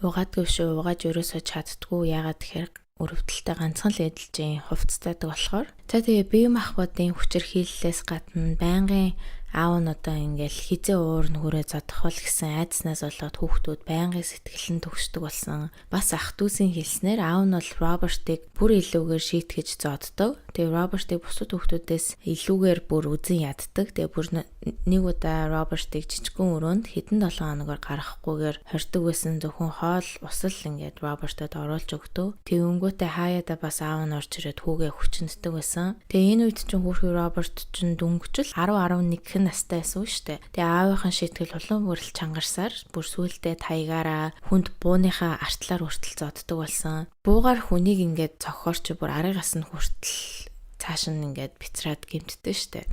угаадгүй шүү. Угааж өрөөсөө чаддгүй. Яагаад тэгэхээр өрөвдөлтөй ганцхан л эдэлжийн хувцастайдаг болохоор. За тэгээ бие махбодын хүчирхийллээс гадна байнгын аав нь одоо ингээл хизээ уур нүрээ зодохвол гэсэн айдаснаас болоод хүүхдүүд байнгын сэтгэлэн төгсдөг болсон. Бас ах дүүсийн хэлснээр аав нь бол Робертыг бүр илүүгээр шийтгэж зоддог. Тэгээ Робертыг бусад хүүхдүүдээс илүүгээр бүр үзэн яддаг. Тэгээ бүр нэг удаа Робертыг жижигхэн өрөөнд хэдэн 7 хоногор гаргахгүйгээр хордог байсан. Зөвхөн хоол усал ингээд Робертод оруулж өгдөг. Тэгээ өнгөтэй хаяада бас аав нь орж ирээд хүүгээ хүчнэдэг байсан. Тэгээ энэ үед чинь хүүхэн Роберт чинь дөнгөжл 10-11 настай байсан шүү дээ. Тэгээ аавынхаа шийтгэл улам бүрэл чангарсаар бүр сүултээ таягаараа хүнд бууныхаа артлаар хүртэл зоддог болсон. Буугаар хүнийг ингээд цохорч бүр аригаас нь хүртэл цааш нь ингээд бицраад гэмтдэг штэ.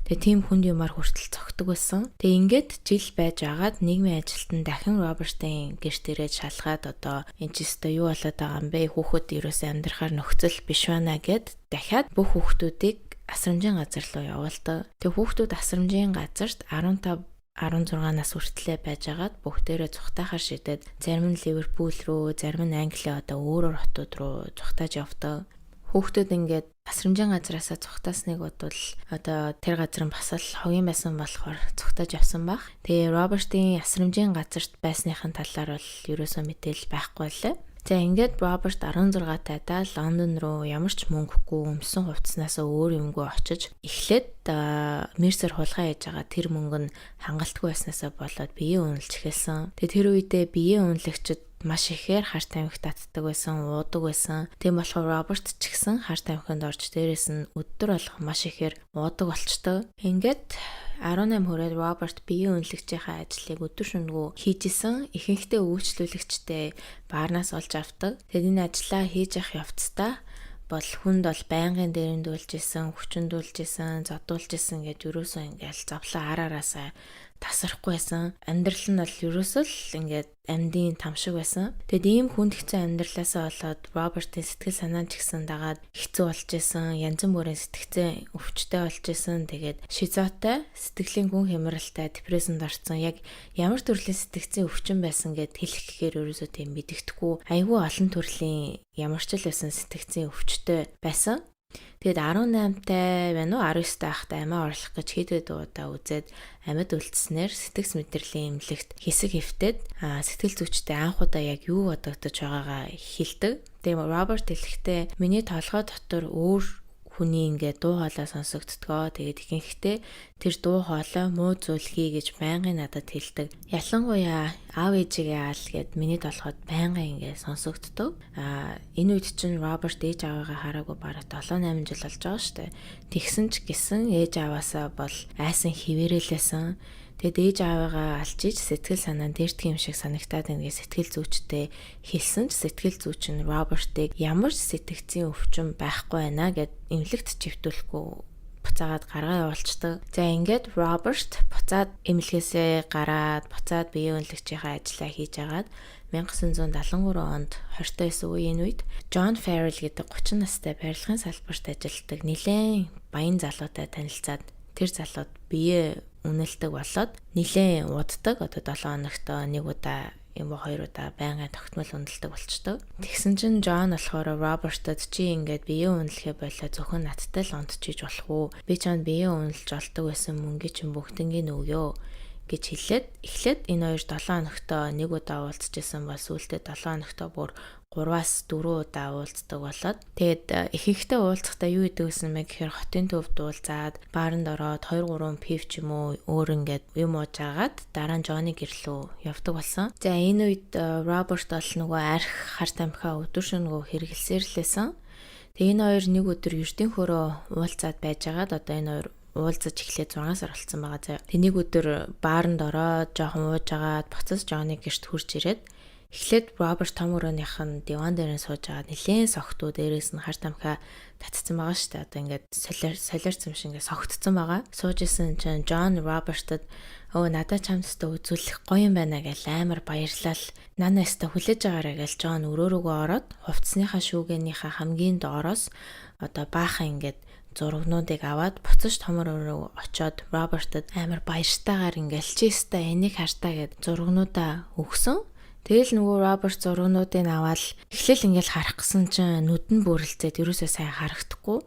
Тэгээ тийм хүнд юмар хүртэл цогтөг байсан. Тэгээ ингээд жил байж агаад нийгмийн ажилтан дахин Робертын гэрт ирээд шалгаад одоо энэ ч өстө юу болоод байгаа юм бэ? Хүүхэд ерөөсөө амьдрахаар нөхцөл биш байна гэд дахиад бүх хүүхдүүдийг асрамжийн газар руу явуулдаг. Тэгээ хүүхдүүд асрамжийн газарт 15-16 нас хүртлээр байжгаад бүгдээрээ цухтаахаар шидэд зарим нь Ливерпул руу, зарим нь Англи одоо өөр хотууд руу цухтааж явдаг. Хүүхдүүд ингээд асрамжийн газараасаа цухтаасныг бодвол одоо тэр газар нь бас л хогийн байсан болохоор цухтааж явсан баг. Тэгээ Робертын асрамжийн газарт байсныхын талаар бол ерөөсөө мэдээлэл байхгүй лээ. За ингээд Роберт 16 тайдаа Лондон руу ямар ч мөнгөгүй өмсөн хувцаснаас өөр юмгүй очиж эхлээд Мерсер хулгай хийж байгаа тэр мөнгө нь хангалтгүй байснасаа болоод биеэ үнэлж эхэлсэн. Тэгээ тэр үедээ биеэ үнэлэгчид маш ихээр хар тамхи татдаг байсан, уудаг байсан. Тийм болохоор Роберт ч гэсэн хар тамхинд орж дээрээс нь өдөр болгох маш ихээр уудаг болчтой. Ингээд 18 хүрээд Роберт биеэ үнэлэгчийнхаа ажлыг өдөр шөнөгүй хийжсэн. Ихэнхдээ үйлчлүүлэгчтэй баарнаас олж авдаг. Тэгээд энэ ажлаа хийж явах явцдаа бол хүнд бол байнгын дээрэмдүүлж исэн, хүчндүүлж исэн, зодуулж исэн гэж ерөөсөө ингээл зовлон араасаа тасрахгүй байсан. Амьдрал нь бол ерөөсөө л ингээд амьдын там шиг байсан. Тэгэд ийм хүнд хэцүү амьдралаасаа болоод Робертын сэтгэл санаа ч гэсэн дагаад хэцүү болж исэн, янз бүрийн сэтгцэн өвчтэй болж исэн. Тэгээд шизотой, сэтгэлийн гүн хямралтай, депрессэнд орсон. Яг ямар төрлийн сэтгцэн өвчин байсан гэд хэлэх гэхээр ерөөсөө тийм мэддэхгүй. Айгүй олон төрлийн ямар ч л байсан сэтгцэн өвчтэй байсан. Тэгэд 18-тай байна уу 19-тай байхдаа амиа орлох гэж хэд удаа үзээд амьд үлдснээр сэтгэц мэдрэлийн эмнэлэгт хэсэг хэвтээд сэтгэл зүйчтэй анх удаа яг юу бодогдож байгаагаа хэлдэг. Тэгээ Роберт хэлэхдээ миний толгой дотор өөр хүний ингээд дуу хоолой сонсогддгоо. Тэгээд ихэнхдээ тэр дуу хоолой муу зүйл хий гэж байнгын надад хэлдэг. Ялангуяа аав ээжигээ аал гэд миний толгойд байнгын ингээд сонсогддог. Энэ үед чинь Роберт ээж аваагаа хараагүй бараг 7-8 жил болж байгаа штэ. Тэгсэн ч гэсэн ээж аваасаа бол айсан хിവэрэлсэн. Тэгэд ээж аваагаа алчиж сэтгэл санаа дээрдэх юм шиг санагтаад ингээд сэтгэл зүйчтэй хэлсэн ч сэтгэл зүйч нь Робертыг ямар ч сэтгцийн өвчин байхгүй байна гэд эмнэлэгт чивтүүлэхгүй буцаагаад гаргаа явуулцдаг. За ингээд Роберт буцаад эмнэлгээсээ гараад буцаад биеэ үнэлэгчийнхээ ажлаа хийж агаад 1973 онд 29 үеийн үед John Farrell гэдэг 30 настай барилгын салбарт ажилладаг нэлээд баян залуутай танилцаад тэр залууд биеэ үнэлдэг болоод нэлээд уддаг. Одоо 7 хоногт нэг удаа юм ба 2 удаа байнгын тогтмол үнэлдэг болчтой. Тэгсэн чинь John болохоор Робертод чи ингээд биеэ үнэлэхэ болоо зөвхөн надтай л онцчиж болох уу? Би чанд биеэ үнэлж олдог байсан мөнгө чинь бүгднийг өгөө гэж хэлээд эхлээд энэ хоёр 7 хоногт нэг удаа уулзчихсан бол сүүлдээ 7 хоногт бүр 3-4 удаа уулздаг болоод тэгээд ихэнхдээ уулзахдаа юу идэв гэсэн мэ гэхээр хотын төвд уулзаад бааранд ороод 2-3 пив ч юм уу өөр ингээд юм ууж агаад дараа нь Johnny гэрлөө явдаг болсон. За энэ үед Роберт бол нөгөө арх хар тамхиа өдөр шөнөгүй хэрэглэсээр лээсэн. Тэгээ энэ хоёр нэг өдөр Эрдэнэхөөрөө уулзаад байжгаад одоо энэ хоёр уулзаж эхлээд 6 сар болсон байгаа заа. Тэг нэг өдөр бааранд ороод жоохон ууж агаад буцаж Johnny гэрт хурж ирээд эхлээд Роберт том өрөөнийх нь диван дээр сууж байгаа нэлээд согтуу дээрээс нь хар тамхиа татцсан байгаа шүү дээ. Одоо ингээд солиорсон юм шиг ингээд согтцсон байгаа. Сууж исэн чинь John Робертод надад чамдтай үзүүлэх гоё юм байна гэж амар баярлал. Нанааста хүлээж байгаарай гэж John өрөөрөөгөө ороод хувцсныхаа шүүгэнийхээ хамгийн доороос одоо баахан ингээд зургнуудыг аваад буцаж томор өрөө очоод Робертод амар баяртайгаар ингээл чи өстө энийг хартаа гэд зургнуудаа өгсөн. Тэгэл нөгөө Роберт зургнуудыг аваад эхлээл ингээл харах гэсэн чинь нүд нь бүрэлцээд ерөөсөө сайн харагдахгүй.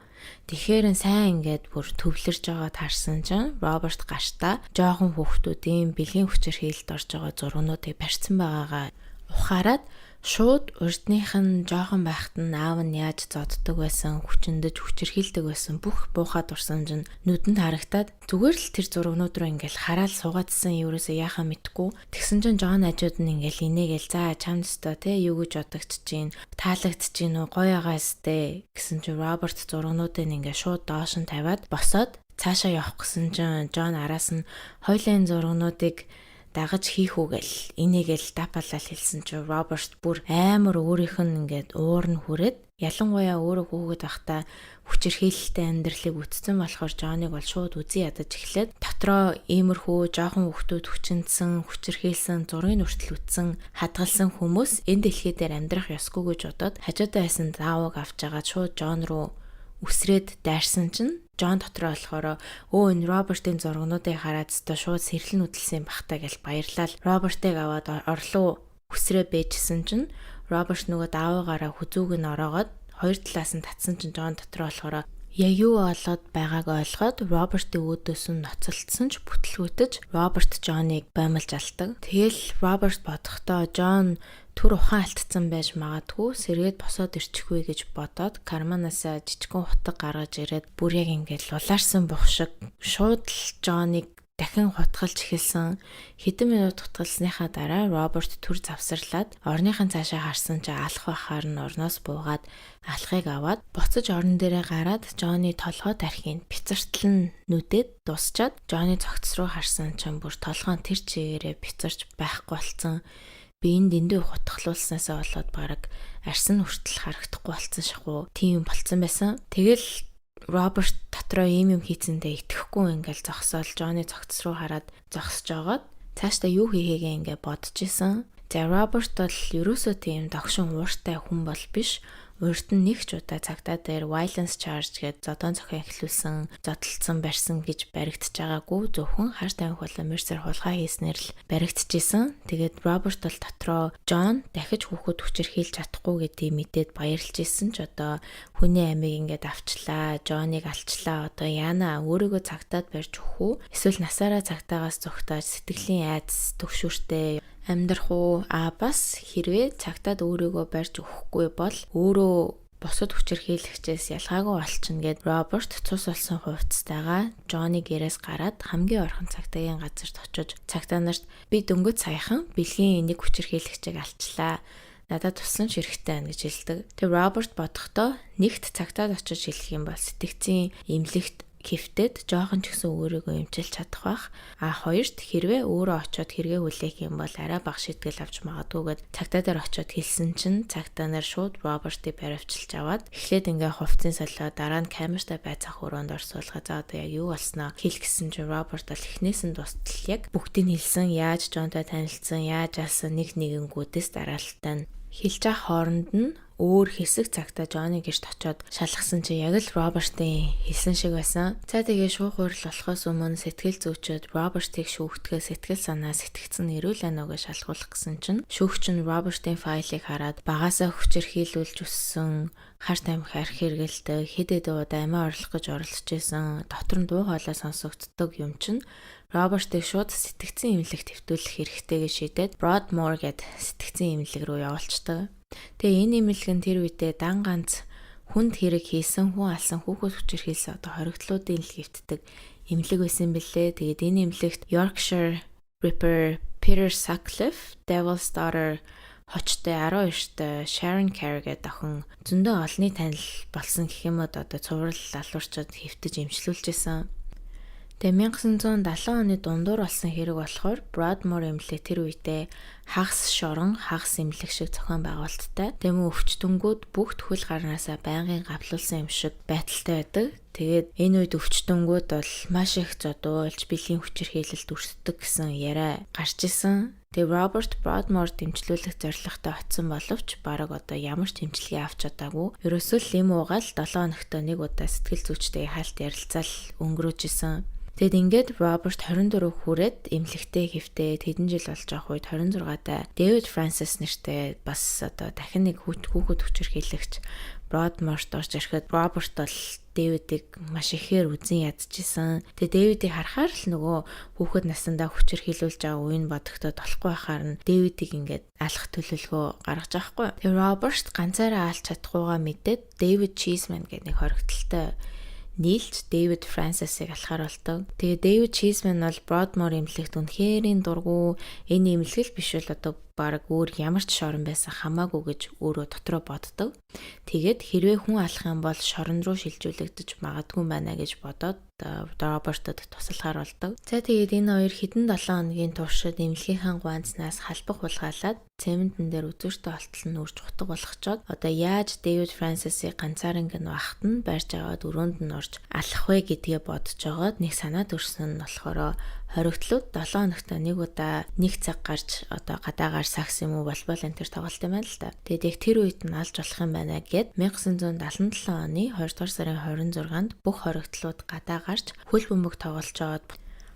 Тэгэхээр сайн ингээд бүр төвлөрж байгаа таарсан чинь Роберт гартаа жоохон хүүхдүүдийн бэлгийн хүчирхийлэлд орж байгаа зургуудыг барьсан байгаагаа ухаарад шууд урдных нь жоохон байхад нь аав нь яаж зодддаг байсан, хүчнэдэж хүчирхийлдэг байсан бүх буухад дурсамж нь нүдэнд харагтаад зүгээр л тэр зургнууд руу ингээл хараад суугаадсан юурээсээ яхаа мэдгүй. Тэгсэн чинь Джон хажууд нь ингээл инээгээл за чамд өстой те юу гэж бодогч чинь таалагдж чинь үү гоё байгаас те гэсэн чинь Роберт зургнуудыг ингээл шууд доош нь тавиад босоод цаашаа явах гэсэн чинь Джон араас нь хоёулын зургнуудыг дагаж хийх үгээл инээгээл дапалал хэлсэн чинь Роберт бүр амар өөрийнх нь ингээд уур нь хүрээд ялангуяа өөрөө хүүхэд байхдаа хүчирхийлэлтэй амьдралыг үтцсэн болохоор Джоныг бол шууд үзий ядаж эхлээд дотроо иймэрхүү жоохон хүүхдүүд хүчинсэн, хүчирхийлсэн, зургийг хүртэл үтсэн, хадгалсан хүмүүс энэ дэлхий дээр амьдрах ёсгүй гэж бодоод хажуудаа байсан заавыг авч агаад шууд Джон руу үсрээд дайрсан чинь Джон дотроо болохоор энэ Робертийн зургнуудыг хараад өстө шууд сэрлэн үтэлсэн бахтаа гэж баярлал Робертыг аваад орлоо үсрээ бэжсэн чинь Роберт нөгөө даавуугаараа хүзүүг нь ороогоод хоёр талаас нь татсан чинь Джон дотроо болохоор яг юу болоод байгааг ойлгоод Робертийн өөдөөс нь ноцолдсон ч бүтлгүүтэж Роберт Джоныг баймалж алдаг. Тэгэл Роберт бодохдоо Джон түр ухаан алдсан байж магадгүй сэргээд босоод ирчихвэ гэж бодоод карманаасаа жижигхэн хутаг гаргаж ирээд бүр яг ингээд лулаарсан бух шиг шууд л Джоныг дахин хутгалж эхэлсэн. Хэдэн минут хутгалсныхаа дараа Роберт түр завсарлаад орныхан цаашаа харсан чи алах бахаар нь орноос буугаад алхахыг аваад буцаж орон дээрээ гараад Джонny толгой тархинд бицартлан нүдэд дуусчаад Джонny цогц руу харсан чинь бүр толгойн тэр чигээрээ бицарч байхгүй болсон. Би энэ дэндүү хутгалуулснасаа болоод бараг арсан хүртэл харагдахгүй болсон шахуу. Тийм болцсон байсан. Тэгэл Роберт дотроо ийм юм хийцэндээ итгэхгүй ингээл зогсоол Джонny цогц руу хараад зогсож байгаад цаашдаа юу хийхээгээ ингээ бодож исэн. За Роберт бол ерөөсөө тийм догшин ууртай хүн бол биш. Урд нь нэг ч удаа цагтаа дээр violence charge гэж зодон зохион эхлүүлсэн, зодтолцсон барьсан гэж баригдаж байгаагүй зөвхөн хар тамхи болон мерсер хулгай хийснээр л баригдчихсэн. Тэгээд Роберт бол дотроо Джон дахиж хүүхэд хүчирхийлж чадахгүй гэдгийг мэдээд баярлж исэн ч одоо хүний амийг ингээд авчлаа, Джоныг алчлаа. Одоо яана өөрийгөө цагтаад барьж өгөх үү? Эсвэл насаараа цагтаагаас зугтааж сэтгэлийн айдас төгшүүртэй амьдрах уу? Бас хэрвээ цагтаад өөрийгөө барьж өгөхгүй бол өөрөө бусад хүчирхийлэгчээс ялгаагүй болчихно гэд Роберт цус болсон хувцастайгаа Джонny гэрээс гараад хамгийн орхон цагтаагийн газарт очиж цагтаа нарт би дөнгөж саяхан бэлгийн нэг хүчирхийлэгчийг алчлаа. Надад тусламж хэрэгтэй байна гэж хэлдэг. Тэгээ Роберт бодохдоо нэгт цагтаад очиж хэлэх юм бол сэтгцийн эмнэлэгт хэвтээд жоохон ч гэсэн өөрийгөө эмчилж чадах бах. Хоёрт хэрвээ өөрөө очиод хэрэгээ хүлээх юм бол арай бага шийтгэл авч магадгүйгээд цагтаа дээр очиод хэлсэн чинь цагтаа нар шууд Робертыг баривчилж аваад эхлээд ингээ хувцсын солио дараа нь камертай байцаах өрөөнд орсуулгаа. За одоо яг юу болсноо хэл гэсэн чинь Роберт бол эхнээс нь тустал яг бүгдийг хэлсэн, яаж Джонтой танилцсан, яаж алсан нэг нэгэнгүүдээс дараалтаа нь хэлж ах хооронд нь өөр хэсэг цагтаа Джонny гэрт очиод шалгасан чи яг л Робертийн хэлсэн шиг байсан. За тэгээ шуух хуурал болохоос өмнө сэтгэл зүйчид Робертыг шүүхтгэе сэтгэл санаа сэтгцэн эрүүл анаагаа шалгуулах гэсэн чинь шүүгч нь Робертийн файлыг хараад багаасаа хүчирхийлүүлж өссөн, хар тамхи арх хэргэлдэг, хэд хэдэн удаа амиа орлох гэж оролцож исэн, дотор нь дуу хоолой сонсогддог юм чинь Робертыг шууд сэтгцэн эмнэлэгт хэвтүүлэх хэрэгтэй гэж шийдээд Broadmoor гэд сэтгцэн эмнэлэг рүү явуулчихдаг. Тэгээ энэ эмнэлэг нь тэр үедээ дан ганц хүнд хэрэг хийсэн, хүн алсан, хүүхэд хүчирхийлсэн одоо хоригдлуудын л хэвтдэг эмнэлэг байсан бэлээ. Тэгээд энэ эмнэлэгт Yorkshire Ripper Peter Sutcliffe, Devil's Daughter хочтой 12-т Sharon Carey гэдэг охин зөндөө олонний танил болсон гэх юм одоо цуврал алуурчид хэвтэж эмчлүүлж исэн. Тэгээ 1970 оны дундуур болсон хэрэг болохоор Broadmoor эмнэлэг тэр үедээ хагас шорон, хагас эмнэлэг шиг зохион байгуулалттай. Тэмээ өвчтөнгүүд бүх төхөл гарнаасаа байнгын гавлуулсан юм шиг байдалтай байдаг. Тэгээд энэ үед өвчтөнгүүд бол маш их зодуулж бэлгийн хүчирхийлэлд өрсөлдөг гэсэн яриа гарч исэн. Тэгээ Роберт Broadmoor дэмжлүүлэх зорилготой очсон боловч бараг одоо ямар ч дэмжлэгээ авч чадаагүй. Ерөөсөө л юм уугаал 7 хоногт нэг удаа сэтгэл зүйчтэй хаалт ярилцаал өнгөрөөж исэн. Тэгэд ингээд Роберт 24 хүрээд эмнэлэгтэй хэвтээ хэдэн жил болж байгаа үед 26-тай Дэвид Фрэнсис нэртэй бас одоо дахин нэг хүүхэд хүчирхийлэгч Бродморт орж ирэхэд Роберт бол Дэвидийг маш ихээр үзэн ядчихсан. Тэгээ Дэвидийг харахаар л нөгөө хүүхэд насандаа хүчирхийлүүлж байгаа үеийг бодогдоод болохгүй байхаар нь Дэвидийг ингээд алах төлөвлөгөө гаргаж байгаа хгүй. Тэгээ Роберт ганцаараа алж чадахгүйгаа мэдээд Дэвид Чизмен гэдэг нэг хоригдолтой нийлж Дэвид Фрэнсисийг алахаар болдог. Тэгээ Дэвид Чизмен бол Бродмор эмнэлэгт үнэхэрийн дургу энэ эмнэлэг биш бол одоо баг өөр ямар ч шорон байсан хамаагүй гэж өөрөө дотроо боддог. Тэгээд хэрвээ хүн алах юм бол шорон руу шилжүүлэгдэж магадгүй байна гэж бодоод Робертод туслахаар болдог. За тэгээд энэ хоёр хэдэн 7 хоногийн туршид эмнэлгийнхаа гуанзнаас халбах булгаалаад цементэн дээр үзүүртэй олтол нь үрж утга болгочоод одоо яаж Дэвид Фрэнсисийг ганцаараа гин вахт нь барьж аваад өрөөнд нь орж алах вэ гэдгээ бодож байгаад нэг санаа төрсөн нь болохоор хоригдлууд 7 хоногт нэг удаа нэг цаг гарч одоо гадаагаар сакс юм уу болбол энэ төр тоглолт юм байна л да. Тэгээд яг тэр үед нь алж болох юм байна гэд 1977 оны 2 дугаар сарын 26-нд бүх хоригдлууд гадаа гарч хөл бөмбөг тоглож аваад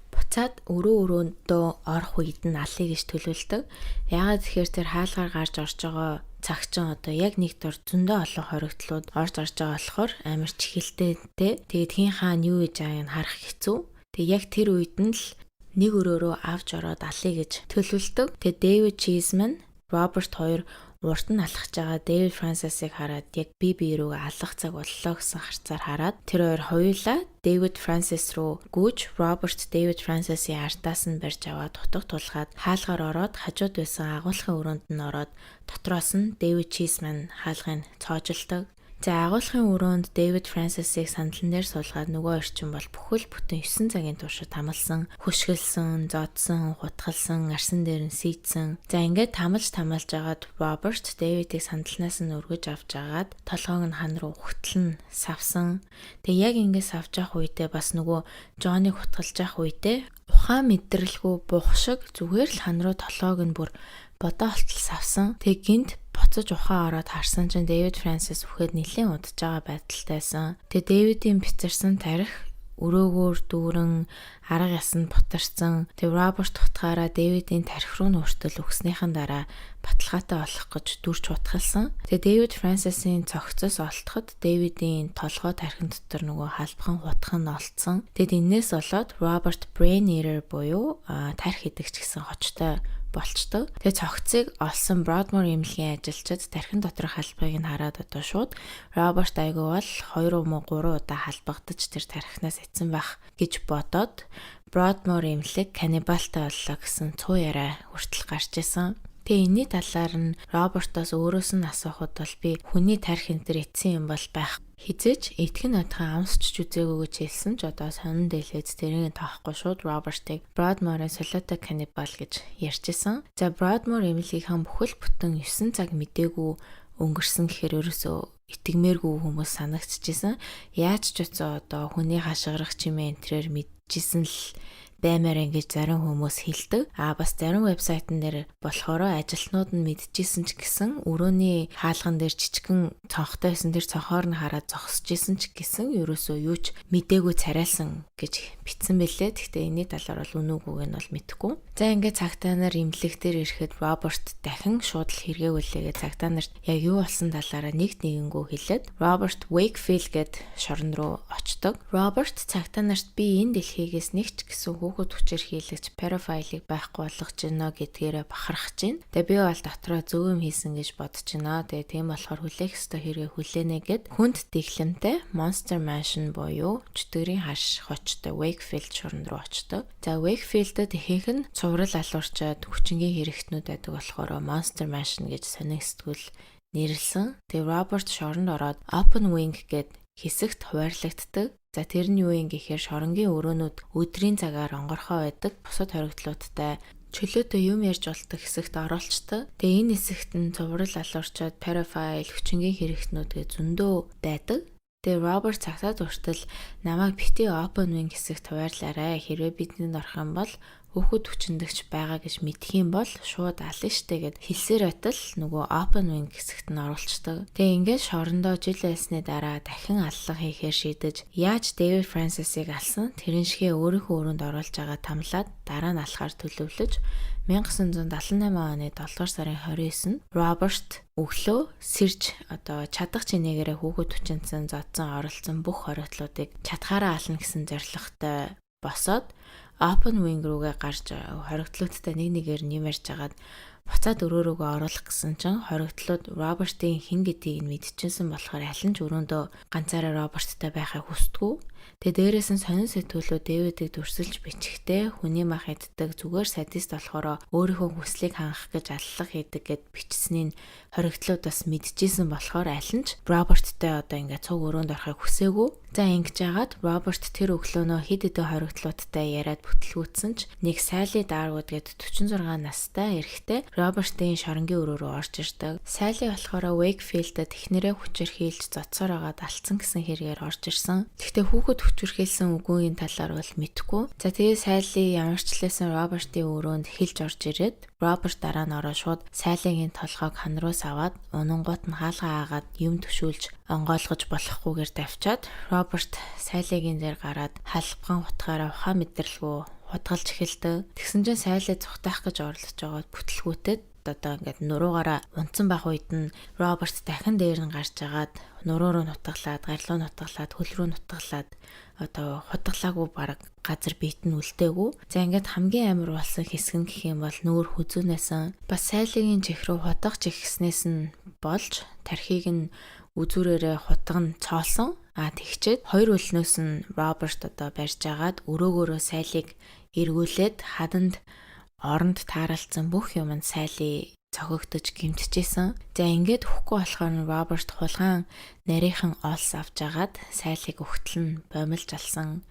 буцаад өрөөндөө орох үед нь алъя гэж төлөвлөдөг. Яагаад тэгэхээр тэр хаалгаар гарч орж байгаа цагчин одоо яг нэг дор зөндөө олон хоригдлууд орж байгаа болохоор амар чихэлтэй те. Тэгээд хин хаан юу гэж байгааг нь харах хэцүү. Тэгээд яг тэр үед нь л нэг өрөөрөө авч ороод алъя гэж төлөвлөдөг. Тэгээд Дэвид Чизмен, Роберт хоёр урт нь алхаж байгаа Дэвид Фрэнсисийг хараад яг бие рүү алах цаг боллоо гэсэн харцаар хараад тэр хоёр хоёулаа Дэвид Фрэнсис руу гүйж Роберт Дэвид Фрэнсисийн артаас нь барьж аваад утга тулгаад хаалгаар ороод хажууд байсан агуулгын өрөөнд нь ороод дотроос нь Дэвид Чизмен хаалгыг цоожилдог. За агуулгын өрөөнд Дэвид Фрэнсисийг сандлан дээр суулгаад нөгөө орчин бол бүхэл бүтэн 9 цагийн туршид хамалсан, хөшгөлсөн, зодсон, хутгалсан, арсан дээр нь сийдсэн. За ингээд тамалж агаад Роберт Дэвидийг сандланаас нь өргөж авч агаад толгойг нь хан руу хөтлөн савсан. Тэгээ яг ингээд савж явах үедээ бас нөгөө Джоныг хутгалж явах үедээ ухаан мэдрэлгүй бух шиг зүгээр л хан руу толгойг нь бүр бодоо олтол савсан. Тэг гинт буцаж ухаан ороод харсан чинь Дэвид Фрэнсис үхээд нэлээд удаж байгаа байдалтайсан. Тэгээ Дэвидийн бицэрсэн тарих өрөөгөөр дүүрэн арга ясанд бутарсан. Тэгээ Роберт утгаараа Дэвидийн тарих руу нүртэл өгснийхэн дараа баталгаатай болох гэж дүрч утгалсан. Тэгээ Дэвид Фрэнсисийн цогцос олдоход Дэвидийн толгой тархин дотор нөгөө халбхан хутгах нь олдсон. Тэгэд энээс болоод Роберт Brain Eater буюу тарих идэгч гэсэн хочтой болчтой. Тэгээ цогцыг олсон Бродмор эмнэлгийн ажилчид тархин доторх халбыг нь хараад одоо шууд Роберт айгүй бол 2 3 удаа халбагдаж тэр тархинаас эцэн байх гэж бодоод Бродмор эмнэлэг каннибалтай боллоо гэсэн цуу яриа хүртэл гарч исэн. Тэгээ энэний талаар нь Робертоос өөрөөс нь асуухад бол би хүний тарих энэ төр эцсийн юм бол байх хизээч эдгэн нотхоо амсч үзээгүй гэж хэлсэн ч одоо сонин дэлгэц тэрийг тоохгүй шууд Робертыг Бродморын солиотой каннибал гэж ярьжсэн. За Бродмор эмнэлгийнхаа бүхэл бүтэн 9 цаг мдээгүй өнгөрсөн гэхээр ерөөсөө итгэмээргүй хүмүүс санагдчихжээ. Яаж ч утсаа одоо хүний хашгирах чимээ энтрээр мэдчихсэн л баймаар ингэж зарим хүмүүс хэлдэг. Бас зарим вебсайтн дээр болохоор ажилтнууд нь мэдчихсэн ч гэсэн өрөөний хаалган дээр жижигхэн цонхтой байсан тэр цонхоор нь хараад зогсожсэн ч гэсэн ерөөсөө юу ч мэдээгүй царайлсан гэж бичсэн бэлээ. Гэхдээ энэний талаар бол үнэ үгүйг нь бол мэдэхгүй. За ингээд цагтаа нар имлэг дээр ирэхэд Роберт дахин шууд л хэрэгүүлээгээ цагтаа нарт яг юу болсон талаараа нэгэнгүү хэлээд Роберт Wakefield гэд шорон руу очдог. Роберт цагтаа нарт би энэ дэлхийгээс нэг ч гэсэн хүүхэд хүчээр хийлэгч pedophile-ыг байхгүй болгож гинэ гэдгээрээ бахархаж байна. Тэгээ би бол дотроо зөв юм хийсэн гэж бодож байна. Тэгээ тийм болохоор хүлээх ёстой хэрэгээ хүлээнэ гэд хүнд дэглэмтэй Monster Mansion буюу чөтгөрийн хаш хочтой Wakefield шорон руу очдог. За Wakefield-д ихэнх нь цуврал алуурчаад хүчингийн хэрэгтнүүд байдаг болохоор Monster Mansion гэж сонин сэтгүүл нэрлсэн. Тэгээ Роберт шоронд ороод Open Wing гэд хэсэгт хуваарлагддаг. За тэр нь юу юм гэхээр шоронгийн өрөөнүүд өдрийн цагаар онгорхоо байдаг. Бусад хоригдлуудтай чөлөөтэй юм ярьж болдог хэсэгт оруулцдаг. Тэгээ энэ хэсэгт нь цуврал алуурчаад pedophile хүчингийн хэрэгтнүүд гэж зөндөө байдаг. Тэгээ Роберт цагтаа хүртэл намайг бити Open Wing хэсэгт хуваарлаарай. Хэрвээ бидэнд орох юм бол хүүхэд хүчндэгч байгаа гэж мэдх юм бол шууд ална штэ гэд хэлсээр байтал нөгөө open wing хэсэгт нь оруулцдаг. Тэгээ ингээд шорондоо жил байсны дараа дахин аллах хийхээр шийдэж яаж Дэвид Фрэнсисийг алсан тэрэн шигээ өөрийнхөө өрөөнд оруулж байгаа тамлаад дараа нь алхаар төлөвлөж 1978 оны 7 дугаар сарын 29-нд Роберт өглөө сэрж чадах чинээгээрээ хүүхэд хүчинсэн зодсон оролцсон бүх хоригдлуудыг чадхаараа ална гэсэн зорилготой босоод open wing руугаа гарч хоригдлуудтай нэгээр нэмэрж агаад буцаад өрөө рүүгээ оруулах гэсэн чинь хоригдлууд Робертийн хэн гэдгийг мэдчихсэн болохоор аль нь ч өрөөндөө ганцаараа Роберттай байхыг хүсдэггүй. Тэгээ дээрээс нь сонин сэтгүүлүүд Дэвидийг дүрсэлж бичихтэй хүний мах иддэг зүгээр садист болохоор өөрийнхөө хүслийг хангах гэж аллах хийдэг гэд бичсэнийг хоригдлууд бас мэдчихсэн болохоор аль нь ч Роберттай ингээд цуг өрөөнд орохыг хүсээгүй. За ингэж яагаад Роберт тэр өглөөнөө хид хідэн хоригдлуудтай яриад бүтлгүүцсэн ч нэг Салли Дарвуд гэд 46 настай эрэгтэй Робертийн шоронгийн өрөө рүү орж ирдэг. Салли болохоор Wakefield-д эхнэрээ хүчирхийлж зодсоор агаад алдсан гэсэн хэргээр орж ирсэн. Гэхдээ хүүхэд хүчирхийлсэн үгүйн талаар бол мэдэхгүй. За тэгээ Салли ямарчлээсэн Робертийн өрөөнд хэлж орж ирээд Роберт дараа нь ороод шууд Саллигийн толгойг хан руу саваад унангууд нь хаалгаа агаад юм төшүүлж онгойлгож болохгүйгээр давчаад Роберт Саллигийн дээр гараад халбган утгаараа ухаан мэдрэлгүй хутгалж эхэлдэг. Тэгсэн чинь Салли зүхтаах гэж оролдож байгаа бүтлгүүтэд ингээд нуруугаараа унтсан байх үед нь Роберт дахин дээр нь гарч агаад нуруу руу нутаглаад, гарлуу нутаглаад, хөл рүү нутаглаад хутгалаагүй баг газар биет нь үлдээгүй. За ингээд хамгийн амар болсон хэсэг нь гэх юм бол нүүр хүзүүнээс бас Саллигийн чих рүү хутгаж ихснээс нь болж тархийг нь үзүүрээрээ хутган цоолсон. Тэгчээд хоёр өлнөөс нь Роберт барьж агаад өрөөгөөрөө Саллиг эргүүлээд хаданд оронд тааралцсан бүх юм нь Салли цогогдож гэмтчихсэн. За ингээд өгөхгүй болохоор Роберт хулгаан нарийнхан олс авч агаад Саллиг өгтөл нь бомилж алсан.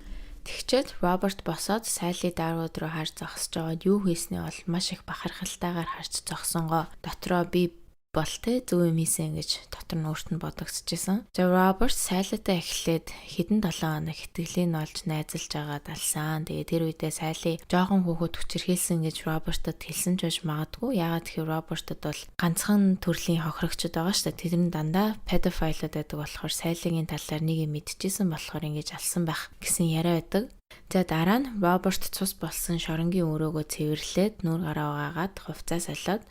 Тэгчээд Роберт босоод Салли Дарвуд руу харж зогсож байгаад юу хийснээ бол маш их бахархалтайгаар харж зогсонгоо дотроо би бол зөв юм хийсэн гэж дотор нь өөрт нь бодогдчихсэн. За Роберт Саллитай эхлээд хэдэн 7 хоног хитгэлийн олж найзалж агаад алсан. Тэгээ тэр үедээ Салли жоохон хүүхэд хүчирхийлсэн гэж Робертод хэлсэн ч байж магадгүй. Яагаад гэхээр Робертод бол ганцхан төрлийн хохирогчд байгаа шүү дээ. Тэр нь дандаа педофилууд байдаг болохоор Саллигийн талаар нэг юм мэдчихсэн болохоор ингэж алсан байх гэсэн яриа байдаг. За дараа нь Роберт цус болсон шоронгийн өрөөгөө цэвэрлээд нүүр гараа угаагаад хувцас солиод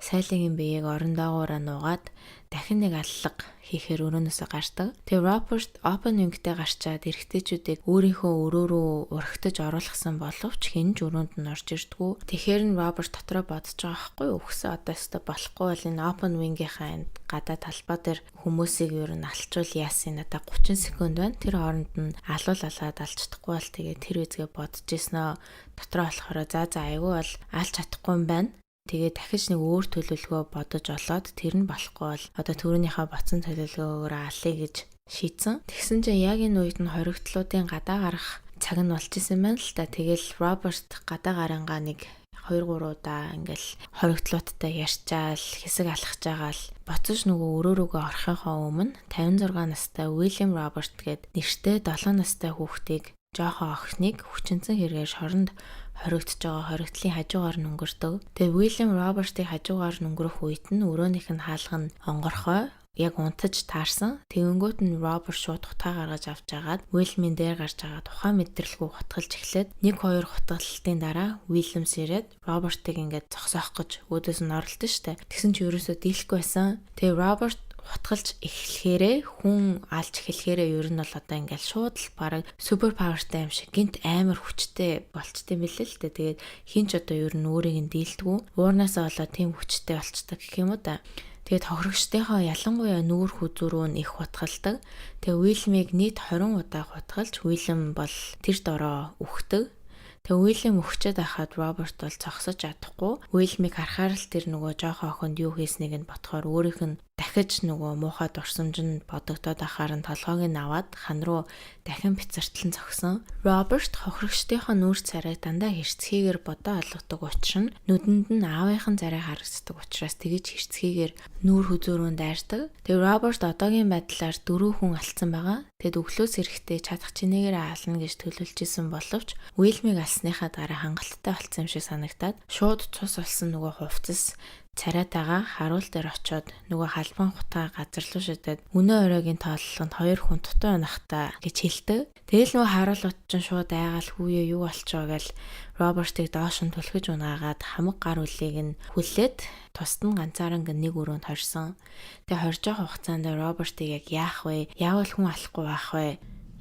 Саллигийн биеийг орон доогоороо нуугаад дахин нэг аллаг хийхээр өрөөнөөсөө гардаг. Тэгээ Роберт open wing-тэй гарчаад эрэгтэйчүүдийг өөрийнхөө өрөө рүү урагтаж оруулсан боловч хэн ч өрөөнд нь орж ирдэггүй. Тэгэхээр нь Роберт дотроо бодож байгаа хгүй өгсөн одоо өстө болохгүй бол энэ open wing-ийнхаа энэ гадаа талбай дээр хүмүүсийг ер нь алчвал яасан надаа 30 секунд байна. Тэр хооронд нь алуул алгаад алж чадахгүй бол тэгээ тэр үзгээ бодож ирснөө дотроо болохоор за айгүй бол алж чадахгүй юм байна. Тэгээ дахиж нэг өөр төлөвлөгөө бодож олоод тэр нь болохгүй бол одоо төрөнийхөө боцсон төлөвлөгөөгөөр алъя гэж шийдсэн. Тэгсэн чинь яг энэ үед нь хоригдлуудын гадаа гарах цаг нь болж исэн байна л та. Тэгэл Роберт гадаа гарангаа нэг 2-3 удаа ингээл хоригдлуудтай ярьчаал хэсэг алхаж байгаа л боцож нөгөө өрөө рүүгээ орохынхаа өмнө 56 настай Уильям Роберт гээд нэртэй 7 настай хүүхдийг жоохон охиныг хүчинсэн хэрэгээр шоронд хоригдож байгаа хоригдлын хажуугаар нь өнгөрдөг. Тэгээ Уильям Робертийн хажуугаар нь өнгөрөх үед нь өрөөнийх нь хаалга нь онгорхой яг унтаж таарсан. Тэгэнгүүт нь Роберт шууд хутгаа гаргаж авч агаад Уильямын дээр гарч агаад ухаан мэдрэлгүй хутгалж эхлээд 1-2 хутгалтын дараа Уильямс ирээд Робертыг ингээд зогсоох гэж өөдөөс нь оролдсон штэ. Тэгсэн чи ерөөсөө дийлэхгүй байсан. Тэгээ Роберт хутгалж эхлэхээрээ хүн алж эхлэхээрээ ер нь бол одоо ингээл шууд л бараг супер павертай юм шиг гинт амар хүчтэй болчтой юм билээ л дээ. Тэгээд хинч одоо ер нь өөрийг нь дийлдэггүй. Уурнаасаа болоод тийм хүчтэй болчтой гэх юм уу та. Тэгээд хохирогчтойхоо ялангуяа нүүр хүзүү рүү их хутгалдаг. Тэгээ Уильямыг нийт 20 удаа хутгалж Уильям бол тэр дороо үхдэг. Тэгээ Уильям өгчээд байхад Роберт бол зогсож чадахгүй. Уильямыг харахаар л тэр нөгөө жоохон охинд юу хийснийг нь бодохоор өөрийнх нь дахиж нөгөө муухай дурсамж нь бодогдоод ахаар нь толгойг нь аваад хан руу дахин бицартлан зогсон. Роберт хохирогчдынхоо нүүр царайг дандаа хэрцгийгээр бодоо олгодог учир нь нүдэнд нь аавынхан царай харагддаг учраас тэгэж хэрцгийгээр нүүр хүзүүрүүн дайрдаг. Тэгээ Роберт одоогийн байдлаар 4 хүн алдсан байгаа. Тэгэд өглөөс эрэхтэй чадах чинээгээр аална гэж төлөвлөжсэн боловч Уильмийг алсныхаа дараа хангалттай болсон юм шиг санагтаад шууд цус олсон нөгөө хувцас царайтайгаа харуул дээр очиод нөгөө халбан хутгаа газар руу шидэд өнөө оройгийн тооллогонд 2 хүн дутуу унахтаа гэж хэлдэг. Тэгэл нөгөө харуул утчин шууд айгаал хүүе юу болчихоо гэл Робертыг доош нь түлхэж унаагаад хамаг гар үлийг нь хүлээд тусад нь ганцаараа нэг өрөөнд хорсон. Тэгээ хорж байгаа хугацаанд Робертыг яг яах вэ? Яавал хүн алахгүй байх вэ?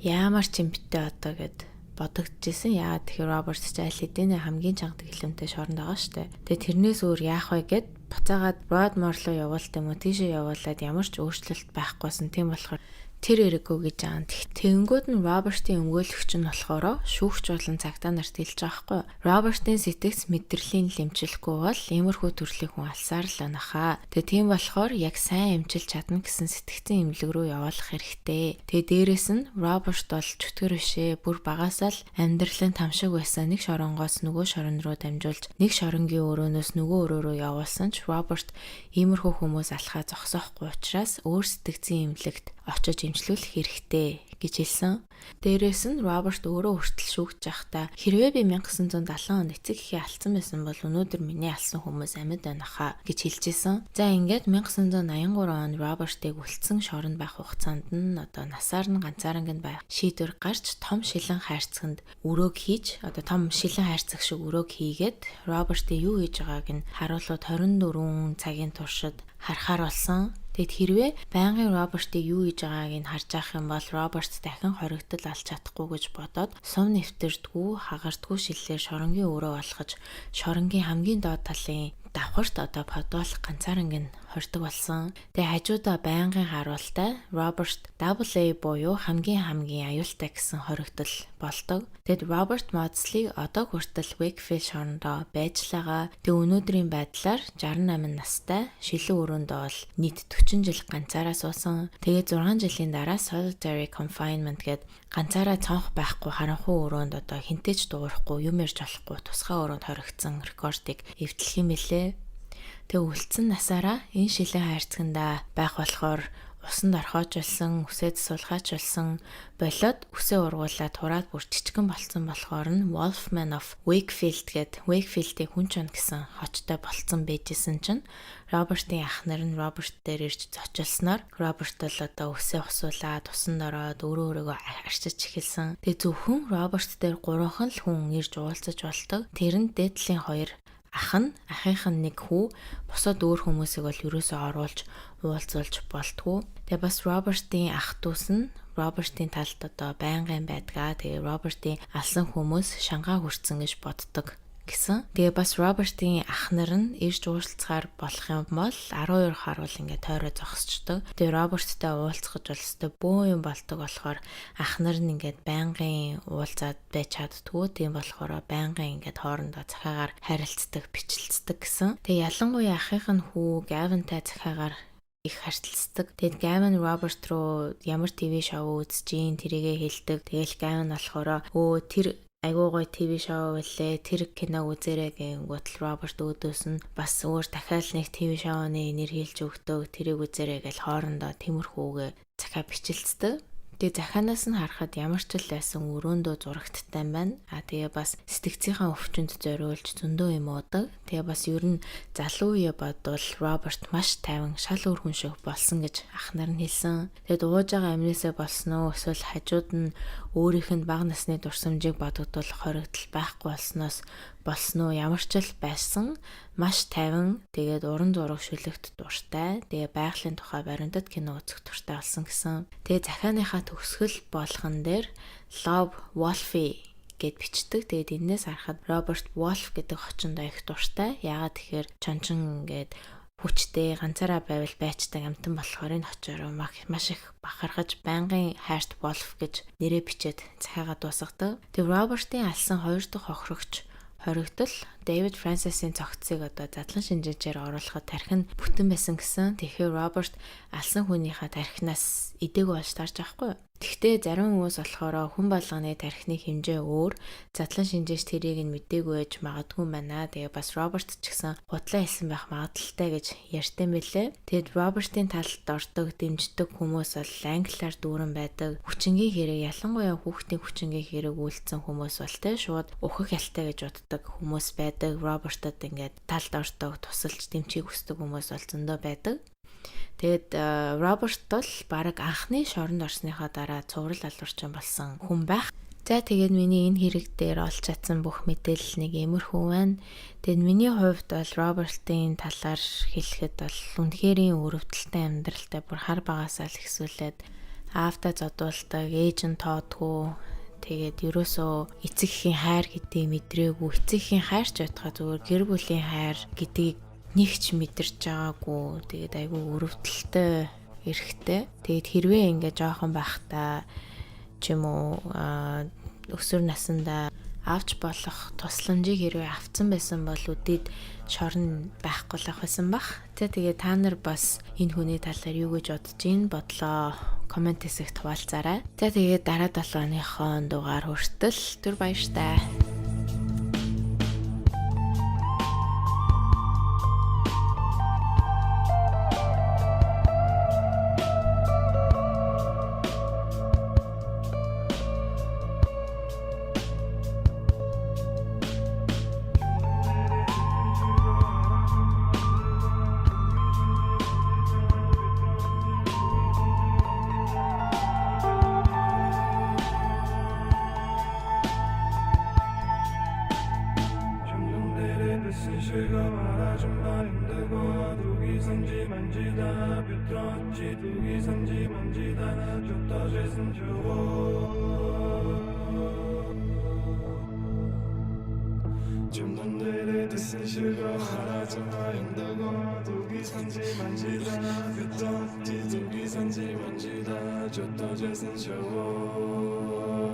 Яамар ч юм битээ одоо гэд бодогдчихсэн. Яагаад тэгэхээр Роберт ч аль хэдийн хамгийн чанга гэлэмтэй шоронд байгаа штэ. Тэгээ тэрнээс өөр яах вэ гэд буцаагаад Broadmoor руу явуул юм уу тийшээ явуулаад ямар ч өөрчлөлт байхгүйсэн. Тийм болохоор тэр эрэггүй гэж аан. Тэгэнгүүт нь Робертийн өмгөөлөгч нь болохоор шүүгч болон цагтаа нарт хэлж байгаа хгүй. Робертийн сэтгц мэдрэлийн лэмжлэхгүй бол иймэрхүү төрлийн хүн алсаар л анахаа. Тэгээ тийм болохоор яг сайн эмчилж чадна гэсэн сэтгцийн эмнэлэг рүү явуулах хэрэгтэй. Тэгээ дээрэс нь Роберт бол чөтгөр бишээ бүр багасаа л амьдралын тамшиг байсан нэг шоронгоос нөгөө шорон руу дамжуулж нэг шоронгийн өрөөнөөс нөгөө өрөө рүү явуулсан ч Роберт иймэрхүү хүмүүс алхаа зогсоохгүй учраас өөр сэтгцийн эмнэлэгт очиж эмчлүүлэх хэрэгтэй гэж хэлсэн. Дээрээс нь Роберт өөрөө хүртэл шүүгч байхдаа хэрвээ би 1970 онд эцэг эхээ алдсан байсан бол өнөөдөр миний алсан хүмүүс амьд байна хаа гэж хэлжсэн. За ингээд 1983 онд Робертыг үлдсэн шоронд байх хугацаанд нь одоо насаар нь ганцаарнг байх шийдвэр гарч том шилэн хайрцагт өрөөг хийж одоо том шилэн хайрцаг шиг өрөөг хийгээд Робертыг юу хийж байгааг нь харуулууд 24 цагийн туршид харахаар болсон. Тэгэд хэрвээ байнгын Робертыг юу хийж байгааг нь харж авах юм бол Роберт дахин хоригдол алж чадахгүй гэж бодоод сум нэвтэрдгүү хагардгүү шиллээр шоронгийн өрөө болгож шоронгийн хамгийн доод талын давхарт одоо подолох ганцаарнг нь хордог болсон. Тэгээ хажуудаа байнгын харуултай Роберт AA буюу хамгийн аюултай гэсэн хоригдол болдог. Тэгэд Роберт Maudsley одоо хүртэл Wakefield шорондоо байж байгаа. Тэгээ өнөөдрийн байдлаар 68 настай шилэн өрөөндөө бол нийт 40 жил ганцаараа суусан. Тэгээ 6 жилийн дараа solitary confinement гээд ганцаараа цонх байхгүй харанхуй өрөөнд одоо хинтээч дуурахгүй юм ярьж болохгүй тусгай өрөөнд хоригдсон рекордыг эвтлэх юм билээ. Тэгээ үлдсэн насаараа энэ шилэн хайрцагтаа байх болохоор усанд орхиожулсан, үсээд сулгаажулсан болоод үсээ ургуулад тураад бүр жижигэн болцсон болохоор нь Wolfman of Wakefield гээд Wakefield-ийн хүн чон гэсэн хочтой болцсон байжсэн чинь Робертийн ах нар нь Роберт дээр ирж зочилсноор Роберт л одоо үсээ усуулаад усанд ороод өөрөөгөө арчиж эхэлсэн. Тэгээ зөвхөн Роберт дээр 3хан л хүн ирж уулзаж болдог. Тэр нь дээдлийн 2 ах нь ахийнх нь нэг хүү бусад өөр хүмүүсийг бол ерөөсөө оруулж уулзуулж болтгоо. Тэгээ бас Робертийн ах дүүс нь Робертийн талд одоо байнгын байдгаа. Тэгээ Робертийн алсан хүмүүс шангаа хүрцэн гэж боддог гэсэн. Тэгээ бас Робертийн ах нар нь ирж уулзахаар болох юм бол 12 харуул ингээд тойроо зогсчдөг. Тэгээ Роберттай уулзах гэж болстой бөө юм болдог болохоор ах нар нь ингээд байнгын уулзаад байж чаддгүй. Тийм болохоор байнгын ингээд хоорондоо захаагаар харилцдаг, бичлэлцдэг гэсэн. Тэгээ ялангуяа ахийнх нь хүү Gavin-тай захаагаар их харилцдаг. Тэгэд Gavin Robert руу ямар ТV шоу үзэж ийн тэрийгэ хэлдэг. Тэгэл Gavin болохоор тэр айгуу гоё ТV шоу байлээ. Тэр киног үзээрэй гэнгүүт Роберт өөдөөс нь бас өөр дахиад нэг ТV шоуны нэр хэлж өгдөг. Тэрийг үзээрэй гэж хоорондоо тиймэрхүүгээ захаа бичлэлцдэг. Тэгээ захаанаас нь харахад ямар ч л байсан өрөөндөө зурагттай байна. Тэгээ бас сэтгцийнхаа өвчнөд зориулж зөндөө юм уудаг. Тэгээ бас ер нь залуу үе бодвол Роберт маш тайван шал өөр хүн шиг болсон гэж ах нар нь хэлсэн. Тэгээд ууж байгаа амнисаа болсноо эсвэл хажууд нь өөрийнх нь бага насны дурсамжийг бодогдвол хоригдол байхгүй болсноо ямар ч л байсан маш тайван тэгээд уран зураг шүлэгт дуртай. Тэгээ байгалийн тухай баримтат кино үзэх дуртай болсон гэсэн. Тэгээ захааныхаа төгсгөл болгон дээр Love Wolfie гэд бичдэг. Тэгээд энэс харахад Роберт Wolf гэдэг хочондоо их дуртай. Яагаад тэгэхээр чончин ингээд хүчтэй ганцаараа байвал байцдаг амтан болохоор энэ хочороо маш их бахархаж байнгын хайрт Wolf гэж нэрээ бичээд захаагаа дуусгадаг. Тэгээ Робертийн алсан 2 дахь хохирогч хоригдол David Francis-ийн цогцыг одоо задлан шинжээчээр оруулахад тархин бүтэн байсан гэсэн. Тэгэхээр Роберт алсан хүнийхээ тархинаас идээг болж тарж авахгүй юу? Гэхдээ зарим хүмүүс болохоор хүн болгоны тархины хэмжээ өөр, задлан шинжээч тэрийг нь мэдээгүй байж магадгүй байна. Тэгээ бас Роберт ч гэсэн худлаа хэлсэн байх магадaltaй гэж ярьсан мэлээ. Тэгэд Робертийн талд ордог, дэмждэг хүмүүс бол англиар дүүрэн байдаг. Хүчингийн хэрэг, ялангуяа хүүхдийн хүчингийн хэрэг үйлцсэн хүмүүс бол тэ шууд ухах ялтай гэж боддог хүмүүс байдаг. Робертод ингээд талд ордог, тусалж дэмжихийг хүсдэг хүмүүс бол зөндөө байдаг. Тэгэд Роберт бол баг анхны шоронд орсныхаа дараа цуврал алуурчин болсон хүн байх. За тэгээд миний энэ хэрэг дээр олж чадсан бүх мэдээлэл нэг иймэрхүү байна. Тэгэд миний хувьд бол Робертын талаар хэлэхэд бол үнэхээр өрөвдөлттэй амьдралтай бүр хар багасаа л ихсүүлээд аавтаа зодуулдаг, ээж нь тоодгүй. Тэгээд ерөөсөө эцэг эхийн хайр гэдгийг мэдрээгүй, эцэг эхийн хайрч байтугай зүгээр гэр бүлийн хайр гэдгийг нэг ч мэдэрч байгаагүй. Тэгээд айгүй өрөвдөлттэй эрэхтэй. Тэгээд хэрвээ ингээ жоохон байхдаа ч юм уу өсвөр насндаа авч болох тусламжийг хэрвээ авцсан байсан бол үдээд шорон байхгүй л ах байсан бах. Тэгээд та нар бас энэ хүний талаар юу гэж бодож ийн бодлоо комент хэсэгт хуваалцаарай. Тэгээд дараа 7 оныхон дугаар хүртэл түр баяртай. 시가 말하준 바 힘들고 두기 선지 만지다 뷰트러치 두기 선지 만지다 좋다 죄슨 좋고 좀넌들의 뜻은 시가 말하준 바 힘들고 두기 선지 만지다 뷰트러치 두기 선지 만지다 좋다 죄슨 좋고